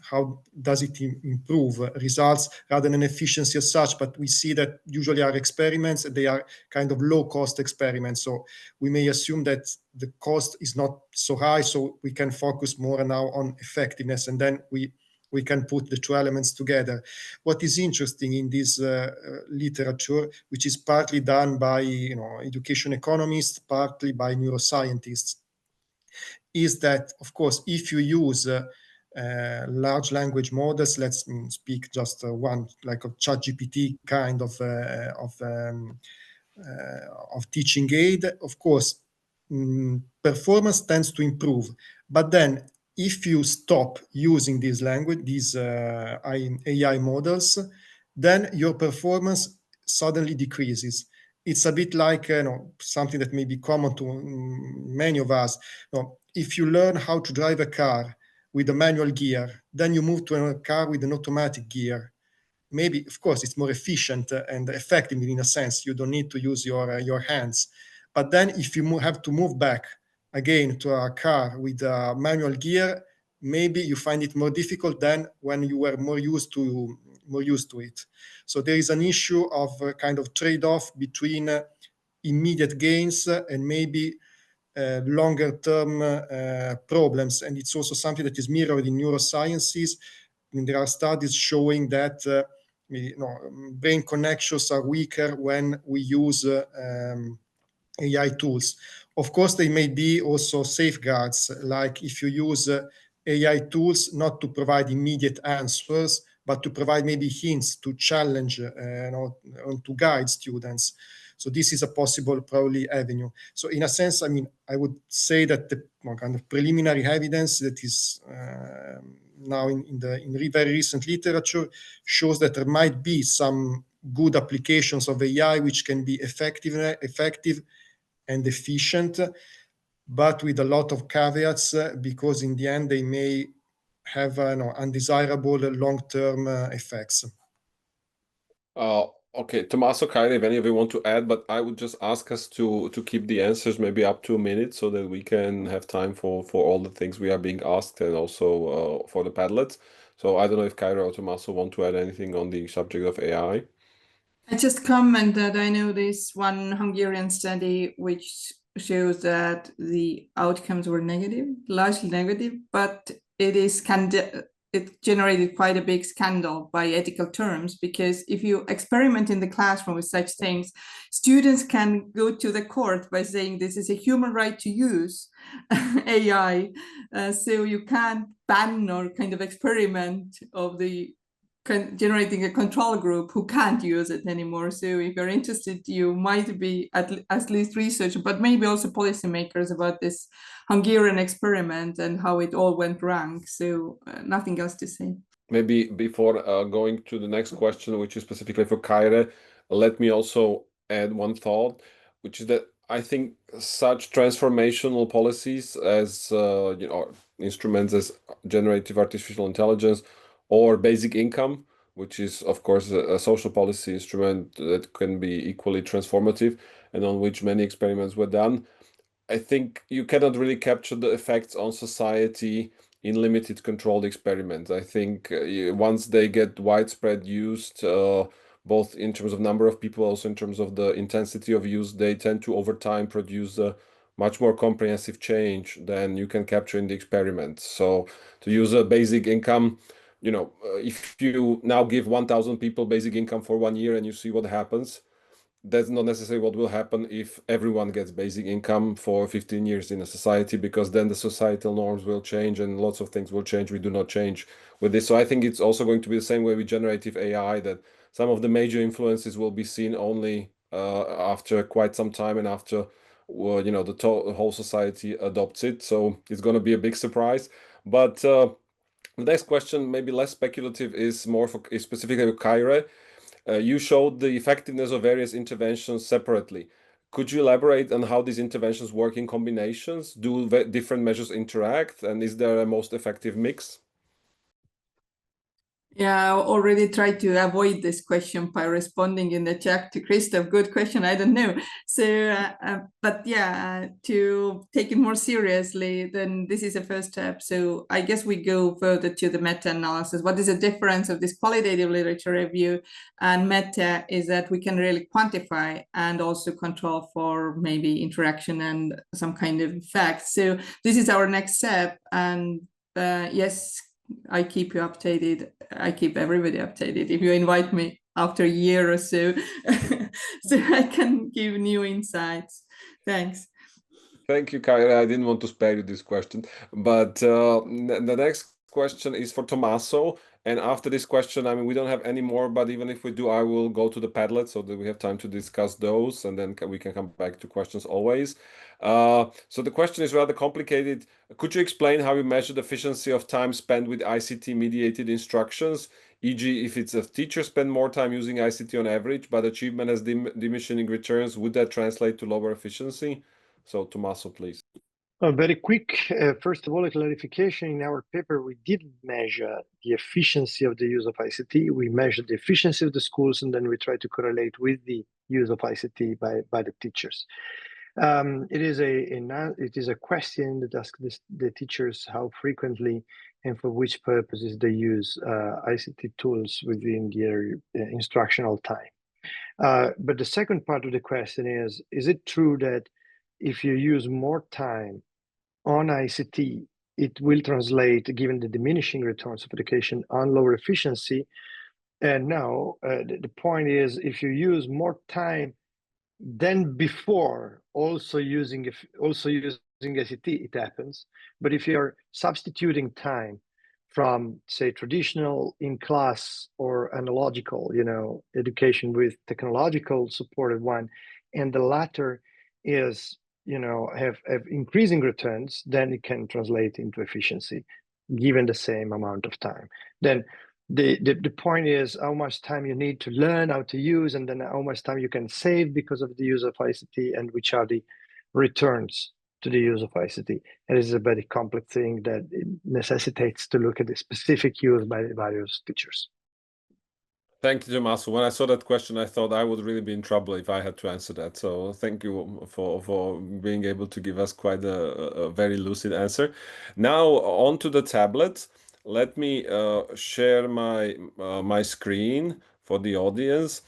how does it improve results rather than efficiency as such? But we see that usually our experiments, they are kind of low-cost experiments. So we may assume that the cost is not so high, so we can focus more now on effectiveness, and then we can put the 2 elements together. What is interesting in this literature, which is partly done by education economists, partly by neuroscientists, is that, of course, if you use large language models, let's speak just one, like a ChatGPT kind of teaching aid, of course, performance tends to improve. But then if you stop using these AI models, then your performance suddenly decreases. It's a bit like something that may be common to many of us. If you learn how to drive a car with a manual gear, then you move to a car with an automatic gear. Maybe, of course, it's more efficient and effective in a sense. You don't need to use your hands. But then if you have to move back again to a car with a manual gear, maybe you find it more difficult than when you were more used to it. So there is an issue of a kind of trade-off between immediate gains and maybe longer term problems. And it's also something that is mirrored in neurosciences. There are studies showing that brain connections are weaker when we use AI tools. Of course, there may be also safeguards, like if you use AI tools not to provide immediate answers, but to provide maybe hints to challenge and to guide students. So this is a possible probably avenue. So in a sense, I would say that the kind of preliminary evidence that is now in very recent literature shows that there might be some good applications of AI which can be effective and efficient, but with a lot of caveats, because in the end they may have undesirable long-term effects. Okay, Tommaso, Kaire, if any of you want to add, but I would just ask us to keep the answers maybe up to a minute so that we can have time for all the things we are being asked and also for the Padlets. So I don't know if Kaire or Tommaso want to add anything on the subject of AI. I just comment that I know this one Hungarian study which shows that the outcomes were negative, largely negative, but it generated quite a big scandal by ethical terms, because if you experiment in the classroom with such things, students can go to the court by saying this is a human right to use AI. So you can't ban or kind of experiment of the generating a control group who can't use it anymore. So if you're interested, you might be at least research, but maybe also policymakers about this Hungarian experiment and how it all went wrong. So nothing else to say. Maybe before going to the next question, which is specifically for Kaire, let me also add one thought, which is that I think such transformational policies as instruments as generative artificial intelligence or basic income, which is of course a social policy instrument that can be equally transformative and on which many experiments were done. I think you cannot really capture the effects on society in limited controlled experiments. I think once they get widespread used, both in terms of number of people, also in terms of the intensity of use, they tend to over time produce a much more comprehensive change than you can capture in the experiments. So to use a basic income, if you now give 1,000 people basic income for 1 year and you see what happens, that's not necessarily what will happen if everyone gets basic income for 15 years in a society, because then the societal norms will change and lots of things will change. We do not change with this. So I think it's also going to be the same way with generative AI, that some of the major influences will be seen only after quite some time and after the whole society adopts it. So it's going to be a big surprise. But the next question, maybe less speculative, is specifically with Kaire. You showed the effectiveness of various interventions separately. Could you elaborate on how these interventions work in combinations? Do different measures interact, and is there a most effective mix? Yeah, I already tried to avoid this question by responding in the chat to Christoph. Good question, I don't know. So, but yeah, to take it more seriously, then this is a first step. So I guess we go further to the meta-analysis. What is the difference of this qualitative literature review and meta is that we can really quantify and also control for maybe interaction and some kind of effect. So this is our next step. And yes, I keep you updated. I keep everybody updated if you invite me after a year or so, so I can give new insights. Thanks. Thank you, Kaire. I didn't want to spare you this question, but the next question is for Tommaso. And after this question, I mean, we don't have any more, but even if we do, I will go to the Padlet so that we have time to discuss those, and then we can come back to questions always. So the question is rather complicated. Could you explain how you measure the efficiency of time spent with ICT-mediated instructions? E.g., if it's a teacher spend more time using ICT on average, but achievement has diminishing returns, would that translate to lower efficiency? So Tommaso, please. Very quick. First of all, a clarification. In our paper, we didn't measure the efficiency of the use of ICT. We measured the efficiency of the schools, and then we try to correlate with the use of ICT by the teachers. It is a question that asks the teachers how frequently and for which purposes they use ICT tools within their instructional time. But the second part of the question is it true that if you use more time on ICT, it will translate, given the diminishing returns of education, on lower efficiency? And no, the point is, if you use more time than before, also using ICT, it happens. But if you're substituting time from, say, traditional in-class or analogical, education with technological supported one, and the latter is, have increasing returns, then it can translate into efficiency, given the same amount of time. Then the point is how much time you need to learn how to use, and then how much time you can save because of the use of ICT, and which are the returns to the use of ICT. And this is a very complex thing that it necessitates to look at the specific use by the various teachers. Thank you, Tommaso. When I saw that question, I thought I would really be in trouble if I had to answer that. So thank you for being able to give us quite a very lucid answer. Now on to the tablet. Let me share my screen for the audience.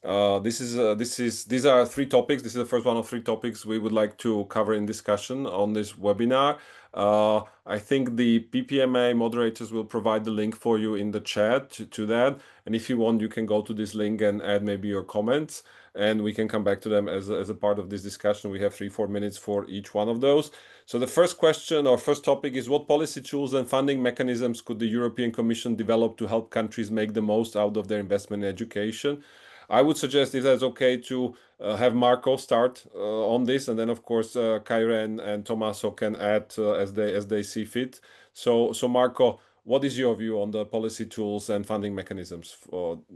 These are three topics. This is the first one of three topics we would like to cover in discussion on this webinar. I think the PPMA moderators will provide the link for you in the chat to that. And if you want, you can go to this link and add maybe your comments, and we can come back to them as a part of this discussion. We have 3-4 minutes for each one of those. So the first question or first topic is, what policy tools and funding mechanisms could the European Commission develop to help countries make the most out of their investment in education? I would suggest, if that's okay, to have Marco start on this, and then of course Kaire and Tommaso can add as they see fit. So Marco, what is your view on the policy tools and funding mechanisms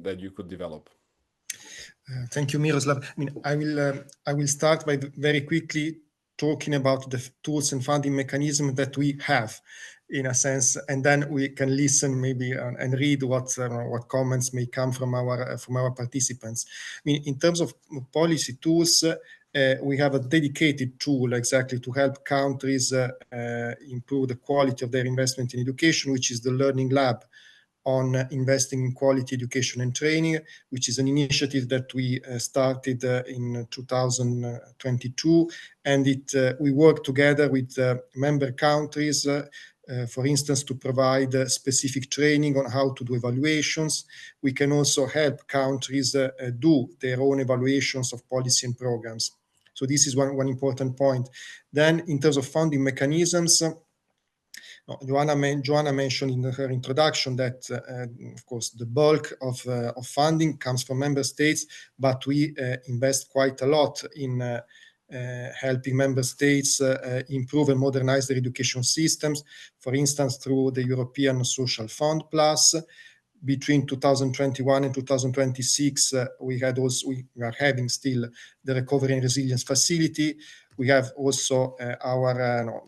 that you could develop? Thank you, Miroslav. I mean, I will start by very quickly talking about the tools and funding mechanism that we have, in a sense, and then we can listen maybe and read what comments may come from our participants. I mean, in terms of policy tools, we have a dedicated tool exactly to help countries improve the quality of their investment in education, which is the Learning Lab on investing in quality education and training, which is an initiative that we started in 2022. And we work together with member countries, for instance, to provide specific training on how to do evaluations. We can also help countries do their own evaluations of policy and programs. So this is one important point. Then in terms of funding mechanisms, Joanna mentioned in her introduction that, of course, the bulk of funding comes from member states, but we invest quite a lot in helping member states improve and modernize their education systems, for instance, through the European Social Fund Plus. Between 2021 and 2026, we are having still the Recovery and Resilience Facility. We have also our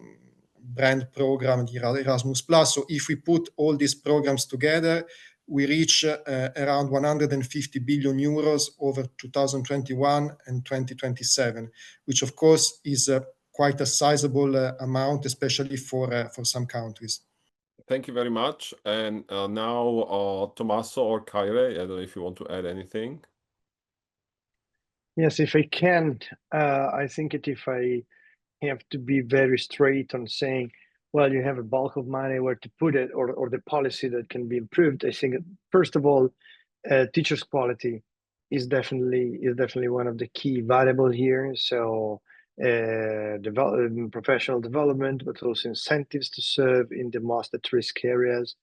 brand program, the Erasmus+. So if we put all these programs together, we reach around 150 billion euros over 2021 and 2027, which of course is quite a sizable amount, especially for some countries. Thank you very much. And now Tommaso or Kaire, I don't know if you want to add anything. Yes, if I can, I think if I have to be very straight on saying, well, you have a bulk of money, where to put it, or the policy that can be improved. I think, first of all, teachers' quality is definitely one of the key variable here. So professional development, but also incentives to serve in the most at-risk areas.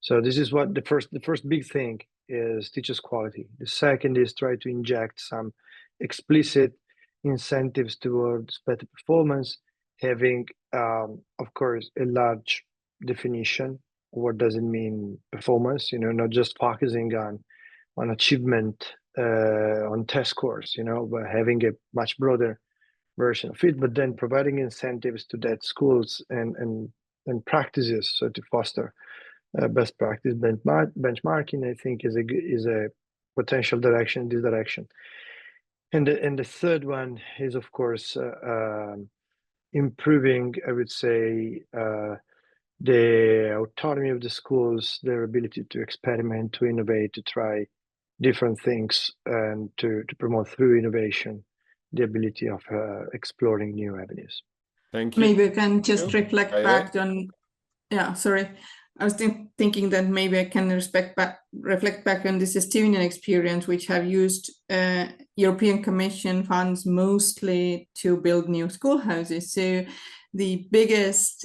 So this is what the first big thing is, teachers' quality. The second is try to inject some explicit incentives towards better performance, having, of course, a large definition. What does it mean, performance? Not just focusing on achievement, on test scores, but having a much broader version of it, but then providing incentives to that schools and practices, so to foster best practice benchmarking, I think is a potential direction, this direction. And the third one is, of course, improving, I would say, the autonomy of the schools, their ability to experiment, to innovate, to try different things, and to promote through innovation the ability of exploring new avenues. Thank you. Maybe I can just reflect back on, sorry. I was thinking that maybe I can reflect back on this Estonian experience, which have used European Commission funds mostly to build new schoolhouses. So the biggest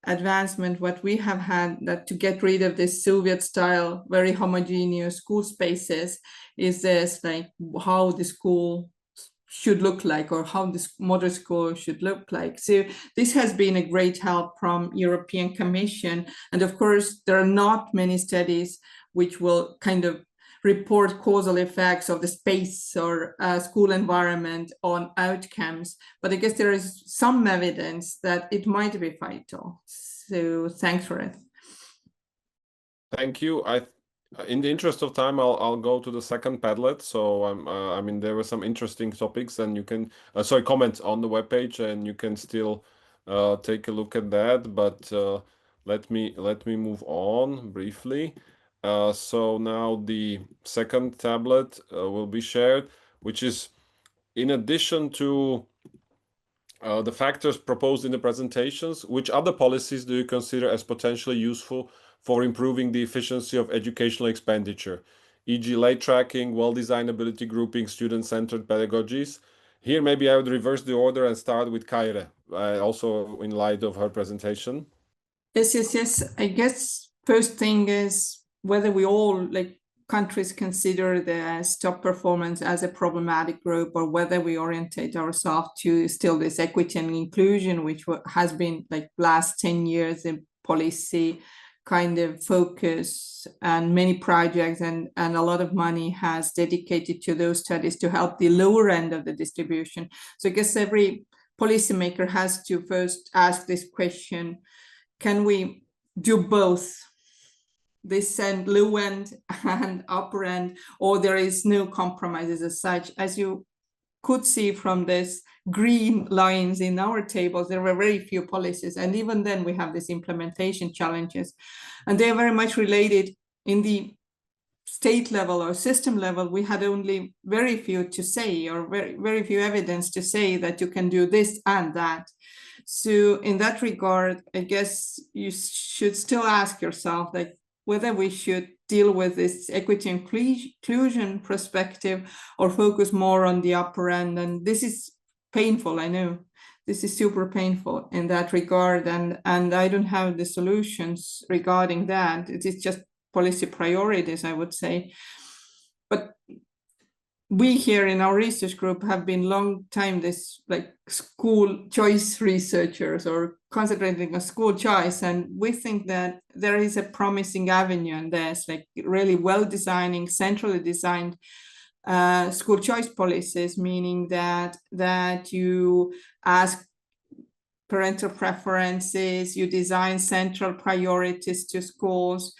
advancement what we have had, that to get rid of this Soviet style, very homogeneous school spaces, is this, like, how the school should look like, or how this modern school should look like. So this has been a great help from European Commission. And of course, there are not many studies which will kind of report causal effects of the space or school environment on outcomes. But I guess there is some evidence that it might be vital. So thanks for it. Thank you. In the interest of time, I'll go to the second Padlet. So I mean, there were some interesting topics, and you can comments on the webpage, and you can still take a look at that. But let me move on briefly. So now the second tablet will be shared, which is in addition to the factors proposed in the presentations. Which other policies do you consider as potentially useful for improving the efficiency of educational expenditure, e.g. late tracking, well-designed ability grouping, student-centered pedagogies? Here, maybe I would reverse the order and start with Kaire, also in light of her presentation. Yes. I guess first thing is whether we all, like countries, consider the top performance as a problematic group, or whether we orientate ourselves to still this equity and inclusion, which has been like last 10 years in policy kind of focus, and many projects and a lot of money has dedicated to those studies to help the lower end of the distribution. So I guess every policymaker has to first ask this question: can we do both this end, low end and upper end, or there is no compromises as such? As you could see from this green lines in our tables, there were very few policies, and even then we have these implementation challenges, and they are very much related. In the state level or system level, we had only very few to say, or very few evidence to say that you can do this and that. So in that regard, I guess you should still ask yourself, like, whether we should deal with this equity inclusion perspective or focus more on the upper end. And this is painful, I know. This is super painful in that regard, and I don't have the solutions regarding that. It is just policy priorities, I would say. But we here in our research group have been long time this like school choice researchers, or concentrating on school choice, and we think that there is a promising avenue, and there's like really well designing, centrally designed school choice policies, meaning that you ask parental preferences, you design central priorities to schools,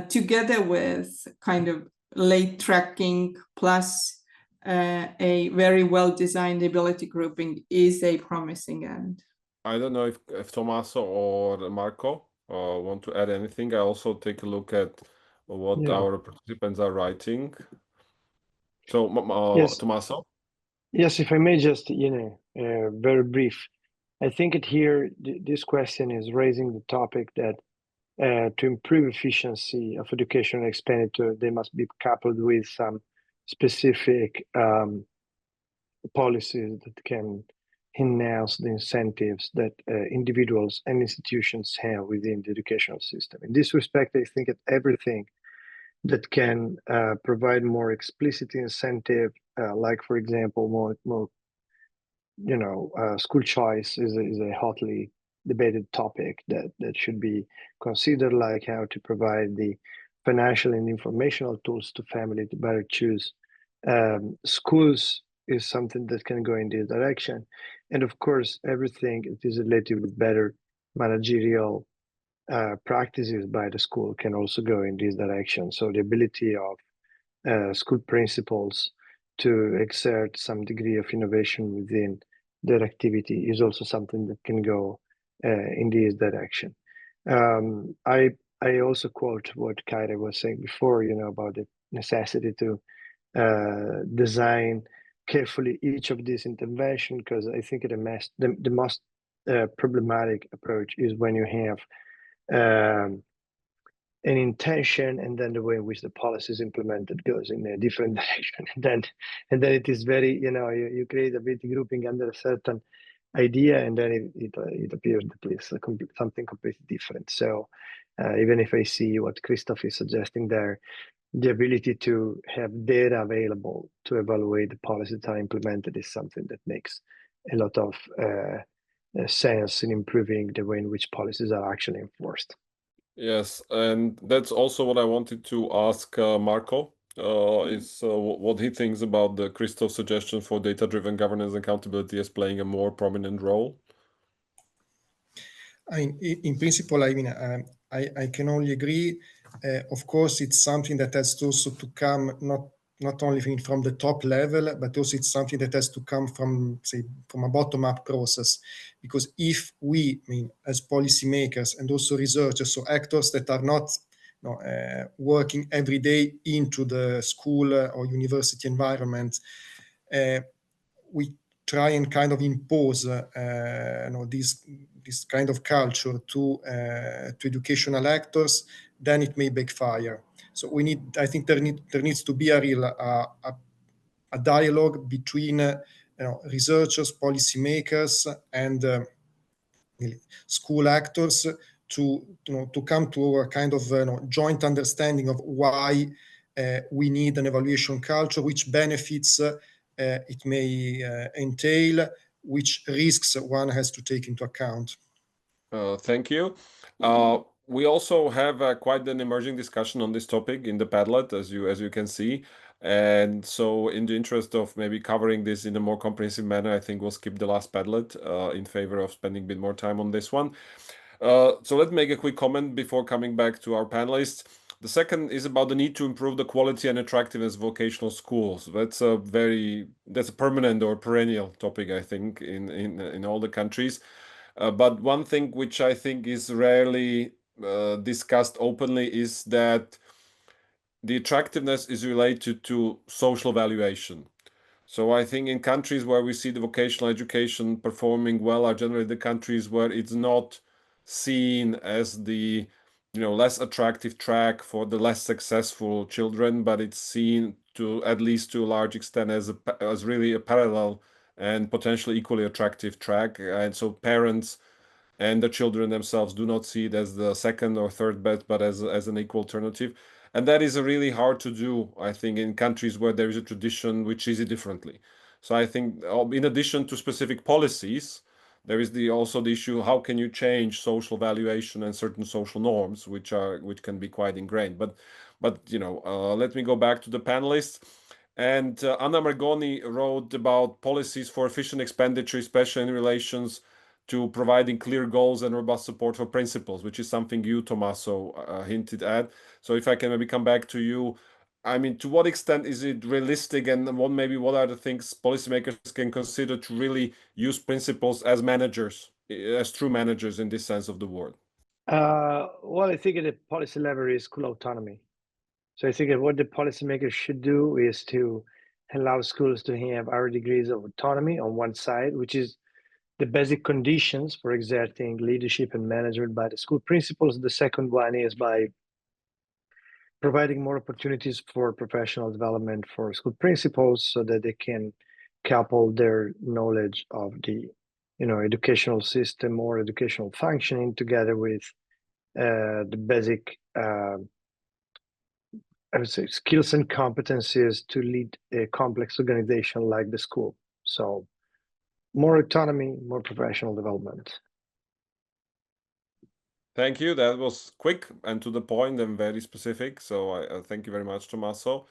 together with kind of late tracking plus a very well-designed ability grouping is a promising end. I don't know if Tommaso or Marco want to add anything. I also take a look at what our participants are writing. So, yes. Tommaso? Yes, if I may just, very brief. I think here, this question is raising the topic that to improve efficiency of educational expenditure, they must be coupled with some specific policies that can enhance the incentives that individuals and institutions have within the educational system. In this respect, I think that everything that can provide more explicit incentive, like, for example, more school choice is a hotly debated topic that should be considered, like how to provide the financial and informational tools to family to better choose schools is something that can go in this direction. And of course, everything that is related with better managerial practices by the school can also go in this direction. So the ability of school principals to exert some degree of innovation within their activity is also something that can go in this direction. I also quote what Kaire was saying before, about the necessity to design carefully each of these interventions, because I think the most problematic approach is when you have an intention, and then the way in which the policy is implemented goes in a different direction. And then it is very, you create a bit grouping under a certain idea, and then it appears that it's something completely different. So even if I see what Christoph is suggesting there, the ability to have data available to evaluate the policies that are implemented is something that makes a lot of sense in improving the way in which policies are actually enforced. Yes, and that's also what I wanted to ask Marco, is what he thinks about the Christoph suggestion for data-driven governance and accountability as playing a more prominent role. In principle, I can only agree. Of course, it's something that has to also to come not only from the top level, but also it's something that has to come from, say, from a bottom-up process. Because if we, as policymakers and also researchers, so actors that are not working every day into the school or university environment, we try and kind of impose this kind of culture to educational actors, then it may backfire. So I think there needs to be a real a dialogue between researchers, policymakers, and school actors to come to a kind of joint understanding of why we need an evaluation culture, which benefits it may entail, which risks one has to take into account. Thank you. We also have quite an emerging discussion on this topic in the Padlet, as you can see. And so in the interest of maybe covering this in a more comprehensive manner, I think we'll skip the last Padlet in favor of spending a bit more time on this one. So let's make a quick comment before coming back to our panelists. The second is about the need to improve the quality and attractiveness of vocational schools. That's a permanent or perennial topic, I think, in all the countries. But one thing which I think is rarely discussed openly is that the attractiveness is related to social valuation. So I think in countries where we see the vocational education performing well are generally the countries where it's not seen as the less attractive track for the less successful children, but it's seen to at least to a large extent as really a parallel and potentially equally attractive track. And so parents and the children themselves do not see it as the second or third best, but as an equal alternative. And that is really hard to do, I think, in countries where there is a tradition which sees it differently. So I think in addition to specific policies, there is also the issue, how can you change social valuation and certain social norms, which can be quite ingrained. But let me go back to the panelists. And Anna Margoni wrote about policies for efficient expenditure, especially in relations to providing clear goals and robust support for principles, which is something you, Tommaso, hinted at. So if I can maybe come back to you, I mean, to what extent is it realistic, and what are the things policymakers can consider to really use principles as managers, as true managers in this sense of the word? Well, I think at the policy level is school autonomy. So I think that what the policymakers should do is to allow schools to have higher degrees of autonomy on one side, which is the basic conditions for exerting leadership and management by the school principals. The second one is by providing more opportunities for professional development for school principals so that they can couple their knowledge of the educational system or educational functioning together with the basic I would say skills and competencies to lead a complex organization like the school. So more autonomy, more professional development. Thank you. That was quick and to the point and very specific. So I thank you very much, Tommaso.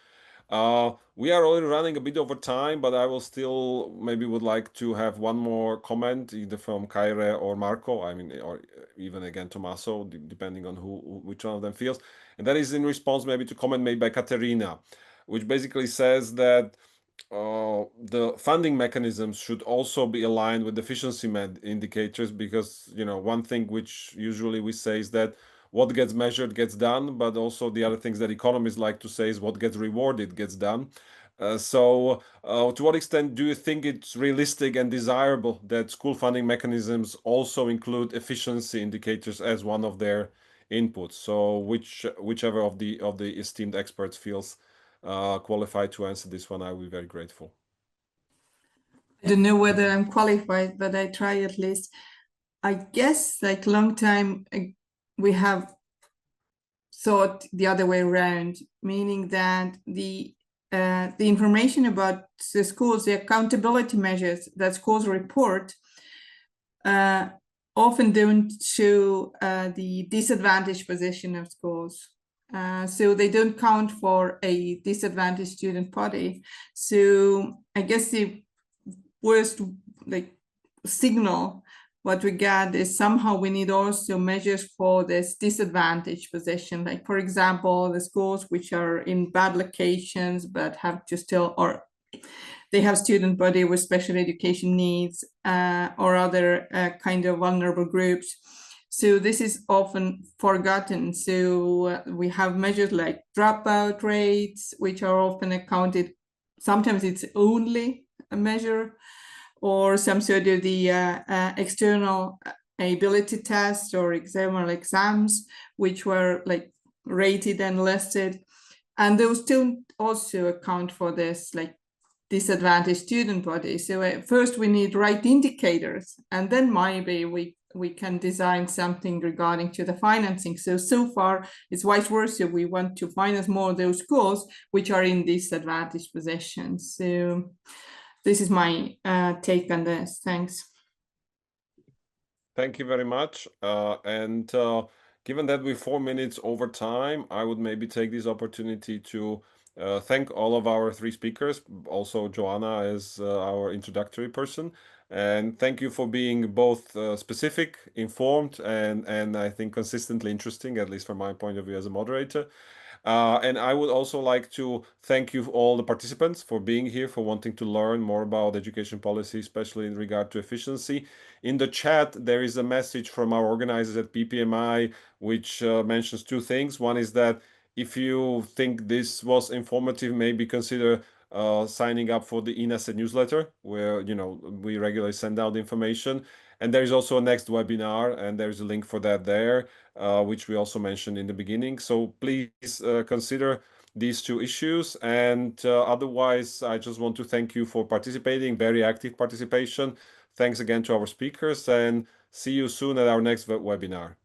We are already running a bit over time, but I will still maybe would like to have one more comment, either from Kaire or Marco. I mean, or even again Tommaso, depending on which one of them feels. And that is in response maybe to comment made by Katerina, which basically says that the funding mechanisms should also be aligned with efficiency indicators, because one thing which usually we say is that what gets measured gets done, but also the other things that economists like to say is what gets rewarded gets done. So to what extent do you think it's realistic and desirable that school funding mechanisms also include efficiency indicators as one of their inputs? So whichever of the esteemed experts feels qualified to answer this one, I will be very grateful. I don't know whether I'm qualified, but I try at least. I guess like long time we have thought the other way around, meaning that the information about the schools, the accountability measures that schools report often don't show the disadvantaged position of schools. So they don't count for a disadvantaged student body. So I guess the worst signal what we got is somehow we need also measures for this disadvantaged position. Like, for example, the schools which are in bad locations but have to still, or they have student body with special education needs or other kind of vulnerable groups. So this is often forgotten. So we have measures like dropout rates, which are often accounted. Sometimes it's only a measure, or some sort of the external ability test or external exams, which were like rated and listed. And those don't also account for this like disadvantaged student body. So first we need right indicators, and then maybe we can design something regarding to the financing. So far it's vice versa. We want to finance more of those schools which are in disadvantaged positions. So this is my take on this. Thanks. Thank you very much. Given that we're 4 minutes over time, I would maybe take this opportunity to thank all of our 3 speakers, also Joanna as our introductory person. And thank you for being both specific, informed, and I think consistently interesting, at least from my point of view as a moderator. And I would also like to thank you all the participants for being here, for wanting to learn more about education policy, especially in regard to efficiency. In the chat, there is a message from our organizers at PPMI, which mentions 2 things. One is that if you think this was informative, maybe consider signing up for the INASE newsletter, where we regularly send out information. And there is also a next webinar, and there's a link for that there, which we also mentioned in the beginning. So please consider these 2 issues. And otherwise, I just want to thank you for participating, very active participation. Thanks again to our speakers, and see you soon at our next webinar.